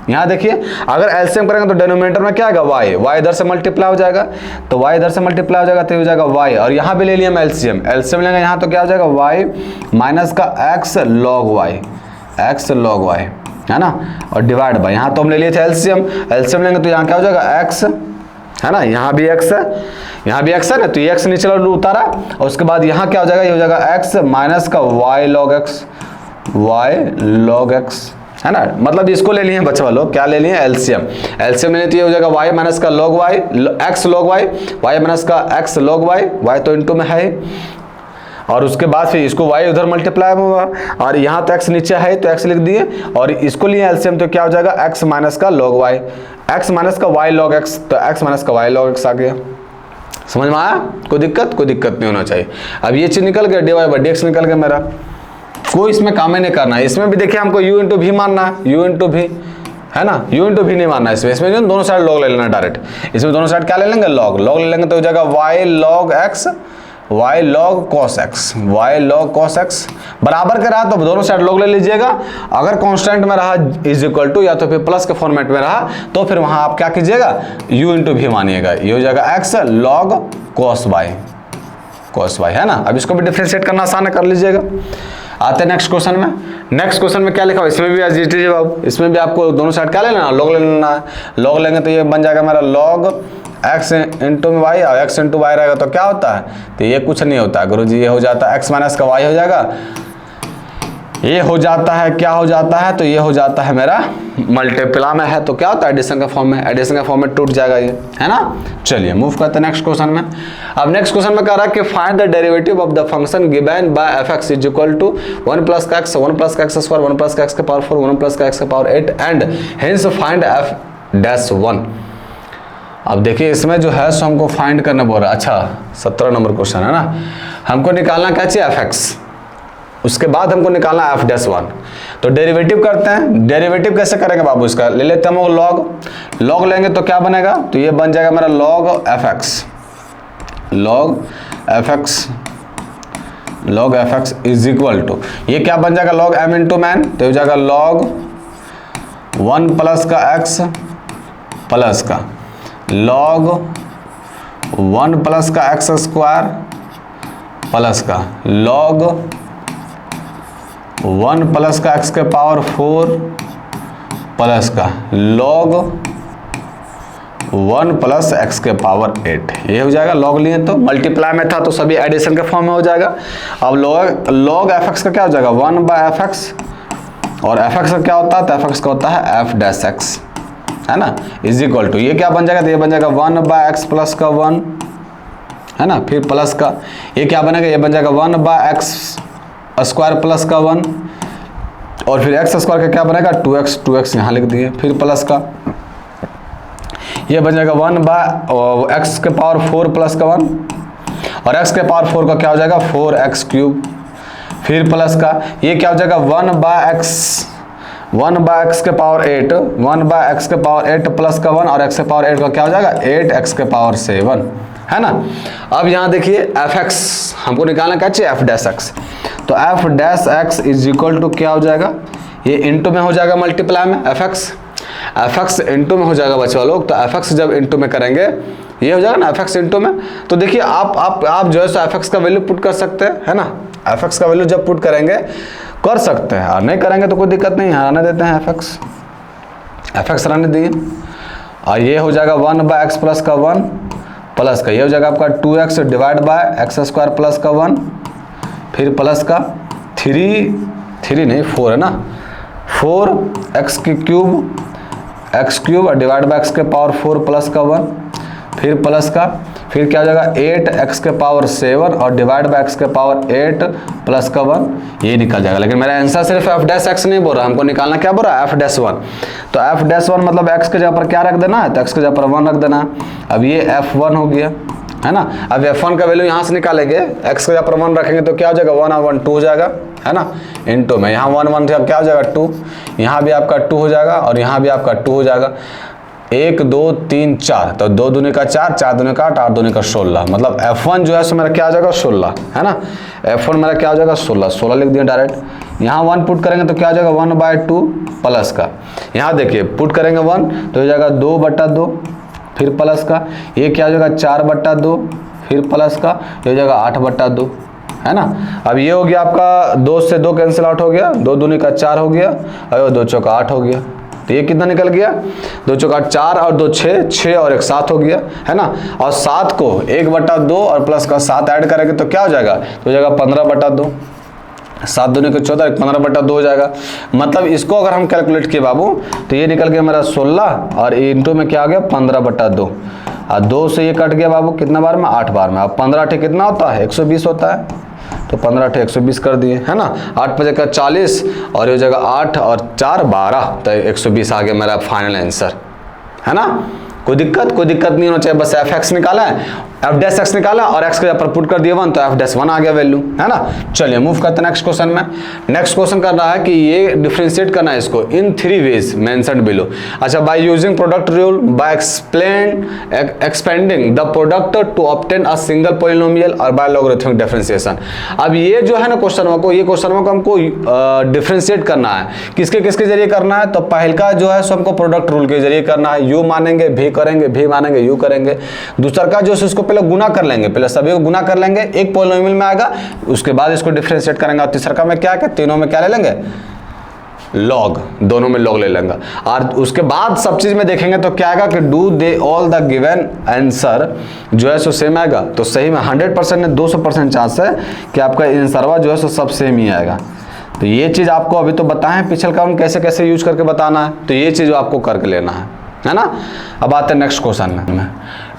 यहाँ देखिए अगर एलसीएम करेंगे तो डिनोमिनेटर में क्या आएगा y, y इधर से मल्टीप्लाई हो जाएगा, तो y इधर से मल्टीप्लाई हो जाएगा तो हो जाएगा y, और यहाँ भी ले लिया हम एलसीएम, एलसीएम लेंगे यहाँ तो क्या हो जाएगा y माइनस का x log y, x log y, है ना, और डिवाइड बाय, यहाँ तो हम ले लिए थे एलसीएम, एलसीएम लेंगे तो यहाँ क्या हो जाएगा x, है ना, यहाँ भी x है, यहाँ भी x है ना, तो ये x नीचे उतारा, और उसके बाद यहाँ क्या हो जाएगा, ये हो जाएगा x माइनस का y log x, है ना, मतलब इसको ले लिए बच्चा लोग, क्या ले लिए एलसीएम, एलसीएम लेने तो ये हो जाएगा y माइनस का log y, x log y, y minus का x log y, y तो इनटू में है, और उसके बाद फिर इसको y उधर मल्टीप्लाई होगा, और यहाँ तो x नीचे है तो x लिख दिए, और इसको लिए एलसीएम तो क्या हो जाएगा x माइनस का log y, x माइनस का y log x, तो x माइनस का y log x आ गया। समझ में आया? कोई दिक्कत नहीं होना चाहिए। अब ये चीज निकल गया, dy बाई dx निकल गया मेरा, कोई इसमें काम ही नहीं करना है। इसमें भी देखिए हमको u इंटू भी मानना है, u इंटू भी, है ना, u इंटू भी नहीं मानना है इसमें जो दोनों साइड log ले लेना डायरेक्ट, इसमें दोनों साइड क्या ले लेंगे log ले लेंगे, तो हो जाएगा y log x, y log cos x, y log cos x बराबर के रहा तो दोनों साइड log ले लीजिएगा, अगर कांस्टेंट में रहा इज इक्वल टू या तो फिर प्लस के फॉर्मेट में रहा तो फिर वहां आप क्या कीजिएगा u इंटू भी मानिएगा, ये हो जाएगा x log cos y, है ना। अब इसको भी डिफरेंशिएट करना आसान है, कर लीजिएगा। आते हैं नेक्स्ट क्वेश्चन में। नेक्स्ट क्वेश्चन में क्या लिखा हुआ, इसमें भी एज इट इज बाबू, इसमें भी आपको दोनों साइड क्या ले लेना, log ले लेना है, log लेंगे तो ये बन जाएगा मेरा log x इंटू में y, और x इंटू वाई रहेगा तो क्या होता है, तो ये कुछ नहीं होता गुरुजी, ये हो जाता है x माइनस का y हो जाएगा, ये हो जाता है क्या हो जाता है, तो ये हो जाता है मेरा मल्टीप्लाई में है तो क्या होता है एडिशन का फॉर्म में, एडिशन का फॉर्म में टूट जाएगा ये, है ना। चलिए मूव करते हैं नेक्स्ट क्वेश्चन में। अब नेक्स्ट क्वेश्चन में कह रहा है कि find the derivative of the function given by fx is equal to 1 plus का x, 1 प्लस का x स्क्वायर, 1 प्लस का x के पावर 4, 1 प्लस का x के power 8 and hence find f dash 1। अब देखिए इसमें जो है सो हमको फाइंड करना बोल रहा है, अच्छा 17 नंबर क्वेश्चन है ना, हमको निकालना क्या चाहिए fx, उसके बाद हमको निकालना f डैश 1। तो डेरिवेटिव करते हैं, डेरिवेटिव कैसे करेंगे बाबू, इसका ले लेते हैं हम log लेंगे तो क्या बनेगा, तो ये बन जाएगा मेरा log fx is equal to, ये क्या बन जाएगा log m इंटू मैन, तो हो जाएगा log 1 प्लस का x प्लस का log 1 प्लस का x स्क्वायर प्लस का log 1 प्लस का x के पावर 4 प्लस का log 1 प्लस x के पावर 8, ये हो जाएगा। log लिए तो मल्टीप्लाई में था तो सभी एडिशन के फॉर्म में हो जाएगा। अब log fx का क्या हो जाएगा 1 बाय fx, और fx का क्या होता है, तो fx का होता है f डैश x, है ना, इज इक्वल टू, ये क्या बन जाएगा, तो ये बन जाएगा 1 बाय x प्लस का 1, है ना, फिर प्लस का ये क्या बनेगा, ये बन जाएगा 1 बाय x स्क्वायर प्लस का 1, और फिर x स्क्वायर का क्या बनेगा 2x यहाँ लिख दिए, फिर प्लस का ये बन जाएगा 1 बाय x के पावर 4 प्लस का 1, और x के पावर 4 का क्या हो जाएगा 4x क्यूब, फिर प्लस का ये क्या हो जाएगा 1 बाय x के पावर 8, 1 बाय x के पावर 8 प्लस का 1, और x के पावर 8 का क्या हो जाएगा 8x के पावर 7, है ना। अब यहाँ देखिए fx हमको निकालना क्या चाहिए f डैश x, तो f dash x is equal to क्या हो जाएगा, ये इंटू में हो जाएगा मल्टीप्लाई में fx इंटू में हो जाएगा बच्चों लोग, तो fx जब इंटू में करेंगे ये हो जाएगा ना fx इंटू में, तो देखिए आप जो है सो fx का वैल्यू पुट कर सकते हैं, है ना, fx का वैल्यू जब पुट करेंगे कर सकते हैं, और नहीं करेंगे तो कोई दिक्कत नहीं है, आने देते हैं fx रहने दिए, और ये हो जाएगा 1 बाय x प्लस का 1 प्लस का ये हो जाएगा आपका 2x divide by x square plus का 1, फिर प्लस का 4 है ना, 4x क्यूब और डिवाइड बाय x के पावर 4 प्लस का 1, फिर प्लस का फिर क्या हो जाएगा 8x के पावर 7 और डिवाइड बाय x के पावर 8 प्लस का 1, ये निकल जाएगा। लेकिन मेरा आंसर सिर्फ f डैश x नहीं बोल रहा, हमको निकालना क्या बोल रहा है f डैश 1, तो f डैश 1 मतलब x के जगह पर क्या रख देना है, तो x के जगह पर 1 रख देना है। अब ये f1 हो गया, है ना। अब f1 का वैल्यू यहाँ से निकालेंगे, x के जगह पर 1 रखेंगे तो क्या हो जाएगा 1 और 1 2 हो जाएगा, है ना, इनटू में यहाँ 1 1 क्या हो जाएगा 2, यहाँ भी आपका 2 हो जाएगा और यहाँ भी आपका 2 हो जाएगा। 1 2 3 4, तो 2 दूनी का 4, 4 दूनी का 8, 8 दूनी का 16, मतलब F1 जो है सो मेरा क्या आ जाएगा 16, है ना। F1 मेरा क्या हो जाएगा 16, 16 लिख दिया डायरेक्ट। यहाँ 1 पुट करेंगे तो क्या हो जाएगा 1/2 प्लस का, यहाँ देखिए पुट करेंगे 1 तो हो जाएगा 2/2, फिर प्लस का, ये क्या हो जाएगा 4/2, फिर प्लस का, ये हो जाएगा 8/2, है ना। अब ये हो गया आपका 2 से 2 कैंसिल आउट हो गया, 2 दूनी का 4 हो गया और 2 चौका 8 हो गया। तो ये कितना निकल गया, 2 चौका 4 और 2 6, 6 और 1 7 हो गया, है ना। और 7 को 1/2 और प्लस का 7 ऐड करेंगे तो क्या हो जाएगा, तो हो जाएगा 15/2, 7 दूनी का 14, 15/2 हो जाएगा। मतलब इसको अगर हम कैलकुलेट किए बाबू तो ये निकल गया मेरा 16 और इंटू में क्या आ गया 15/2, और 2 से ये कट गया बाबू कितना बार में, 8 बार में। अब 15 8 कितना होता है 120 होता है, तो 15 8 120 कर दिए, है ना। 8 5 40 और ये हो जाएगा 8 और 4 12, तो 120 आ गया मेरा फाइनल आंसर, है ना। कोई दिक्कत नहीं होना चाहिए, बस f(x) निकाला है, f' निकाला और x के ऊपर पुट कर दिया 1, तो f' आ गया वैल्यू, है ना। चलिए मूव करते हैं नेक्स्ट क्वेश्चन में। नेक्स्ट क्वेश्चन कर रहा है कि ये डिफरेंशिएट करना है इसको इन 3 वेज मेंशन्ड बिलो। अच्छा, by using product rule, by expanding the product to obtain a single polynomial और बाय लॉगरिथमिक डिफरेंशिएशन। अब ये जो है ना क्वेश्चन को, ये क्वेश्चन को हमको डिफरेंशिएट करना है, किसके जरिए करना है, तो पहल का जो है सो हमको प्रोडक्ट रूल के जरिए करना है, यू मानेंगे भी करेंगे, भी मानेंगे यू करेंगे। दूसरा का जो है इसको पहले गुना कर लेंगे, पहले सभी को गुना कर लेंगे, एक पॉलिनोमियल में आएगा, उसके बाद इसको डिफरेंशिएट करेंगे। और तीसरा का में क्या है, तीनों में क्या ले लेंगे, लॉग, दोनों में लॉग ले लेंगे। और उसके बाद सब चीज में देखेंगे तो क्या आएगा कि do they all the given answer जो है सो सेम आएगा। तो सही में 100% ने 200% चांस है कि आपका आंसरवा जो है सो सब सेम ही आएगा। तो ये चीज आपको अभी तो बताएं पिछल काउंट कैसे कैसे यूज करके बताना है, तो ये चीज आपको करके लेना है ना। अब आते हैं नेक्स्ट क्वेश्चन में।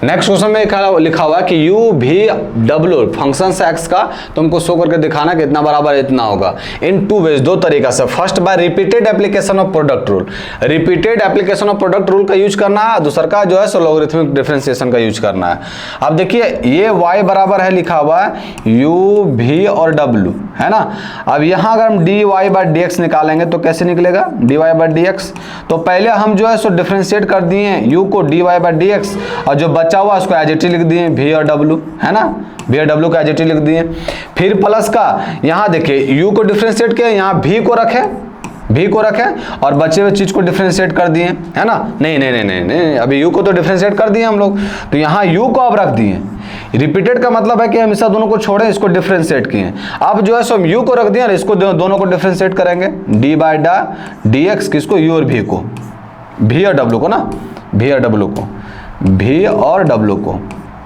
नेक्स्ट क्वेश्चन में लिखा हुआ है कि यू भी डब्ल्यू फंक्शन से एक्स का तुमको शो करके दिखाना कि इतना बराबर इतना होगा इन 2 वेज, 2 तरीका से। First by repeated application of product rule, repeated application of product rule का यूज करना है, दूसरा का जो है सो लॉगरिथमिक डिफरेंशिएशन का यूज करना है। अब देखिए ये y बराबर है लिखा हुआ है यू भी और डब्ल्यू, है ना। अब यहाँ अगर हम dy/dx निकालेंगे तो कैसे निकलेगा dy/dx, तो पहले हम जो है सो डिफरेंशिएट कर दिए u को dy/dx और जो बचा हुआ उसको एज इट इज लिख दिए v और w, है ना, v और w को एज इट इज लिख दिए। फिर प्लस का यहाँ देखिए u को डिफरेंशिएट किया, यहाँ v को रखें और बचे हुए चीज को डिफरेंशिएट कर दिए, है ना। नहीं, अभी u को तो डिफरेंशिएट कर दिए हम लोग, तो यहाँ u को अब रख दिए। रिपीटेड का मतलब है कि हमेशा दोनों को छोड़े, इसको डिफरेंशिएट किए। अब जो है सो u को रख दिया और इसको दोनों को डिफरेंशिएट करेंगे d/dx, किसको u और v को, v और w को ना, v और w को, v और w को,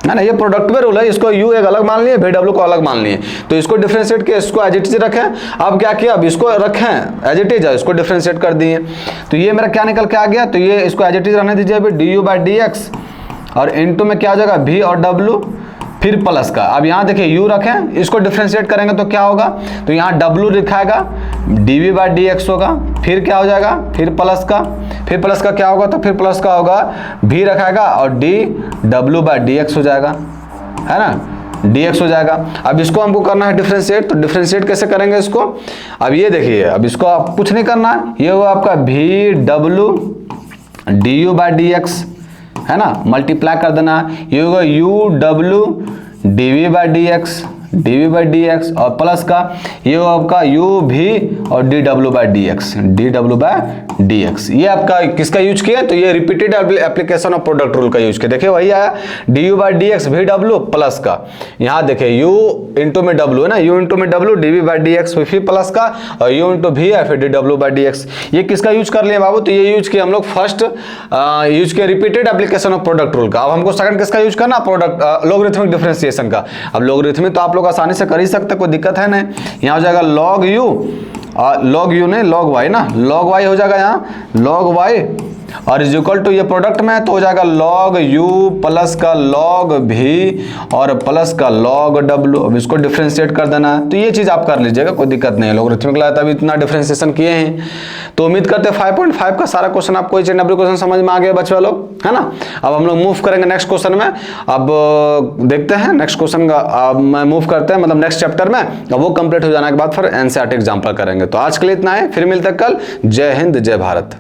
है ना। ये प्रोडक्ट में रूल है, इसको u एक अलग मान लिए, v w को अलग मान लिए, तो इसको डिफरेंशिएट किया, इसको एज इट इज रखें। अब क्या किया, अब इसको रखें एज इट इज, इसको डिफरेंशिएट कर दिए, तो ये मेरा क्या निकल के आ गया, तो ये इसको एज इट इज रहने दीजिए अभी du/dx और इनटू में क्या हो जाएगा v और w, फिर प्लस का। अब यहाँ देखिए u रखें, इसको डिफरेंशिएट करेंगे तो क्या होगा, तो यहाँ w लिखाएगा, dv/dx होगा, फिर क्या हो जाएगा, फिर प्लस का क्या होगा, तो फिर प्लस का होगा, v रखाएगा और dw/dx हो जाएगा, है ना, dx हो जाएगा। अब इसको हमको करना है डिफरेंशिएट, तो डिफरेंशिएट कैसे करेंगे इसको, अब ये देखिए, अब इसको आप कुछ नहीं करना है, ये हुआ आपका vw du/dx, है ना, मल्टीप्लाई कर देना, ये होगा uw dv/dx और प्लस का ये होगा आपका uv और dw/dx, ये आपका किसका यूज किया, तो ये repeated application of product rule का यूज किया। देखिए वही आया du/dx vw प्लस का, यहाँ देखिए u इंटू में w है ना, u इंटू में w dv/dx फिर प्लस का और u इंटू v है फिर dw/dx। ये किसका यूज कर लिए बाबू, तो ये यूज किया हम लोग फर्स्ट यूज किया repeated application of product rule का। अब हमको सेकंड किसका यूज करना, प्रोडक्ट लॉगरिथमिक डिफरेंशिएशन का। अब लॉगरिथमिक तो आप लोग आसानी से कर ही सकते, कोई दिक्कत है नहीं। यहाँ हो जाएगा log u और log u नहीं log y ना, log y हो जाएगा यहाँ log y और इज इक्वल टू ये प्रोडक्ट में है तो हो जाएगा log u प्लस का log v और प्लस का log w। अब इसको डिफरेंशिएट कर देना है, तो ये चीज आप कर लीजिएगा, कोई दिक्कत नहीं है। लॉगरिथमिक लाया तभी इतना डिफरेंशिएशन किए हैं, तो उम्मीद करते हैं 5.5 का सारा क्वेश्चन आपको each and every क्वेश्चन समझ में आ गया बच्चों लोग, है ना। अब हम लोग मूव करेंगे नेक्स्ट क्वेश्चन में। अब देखते हैं नेक्स्ट क्वेश्चन का, मैं मूव करते हैं मतलब नेक्स्ट चैप्टर में, अब वो कंप्लीट हो जाने के बाद फिर एनसीईआरटी एग्जाम्पल करेंगे। तो आज के लिए इतना है, फिर मिलते हैं कल। जय हिंद, जय भारत।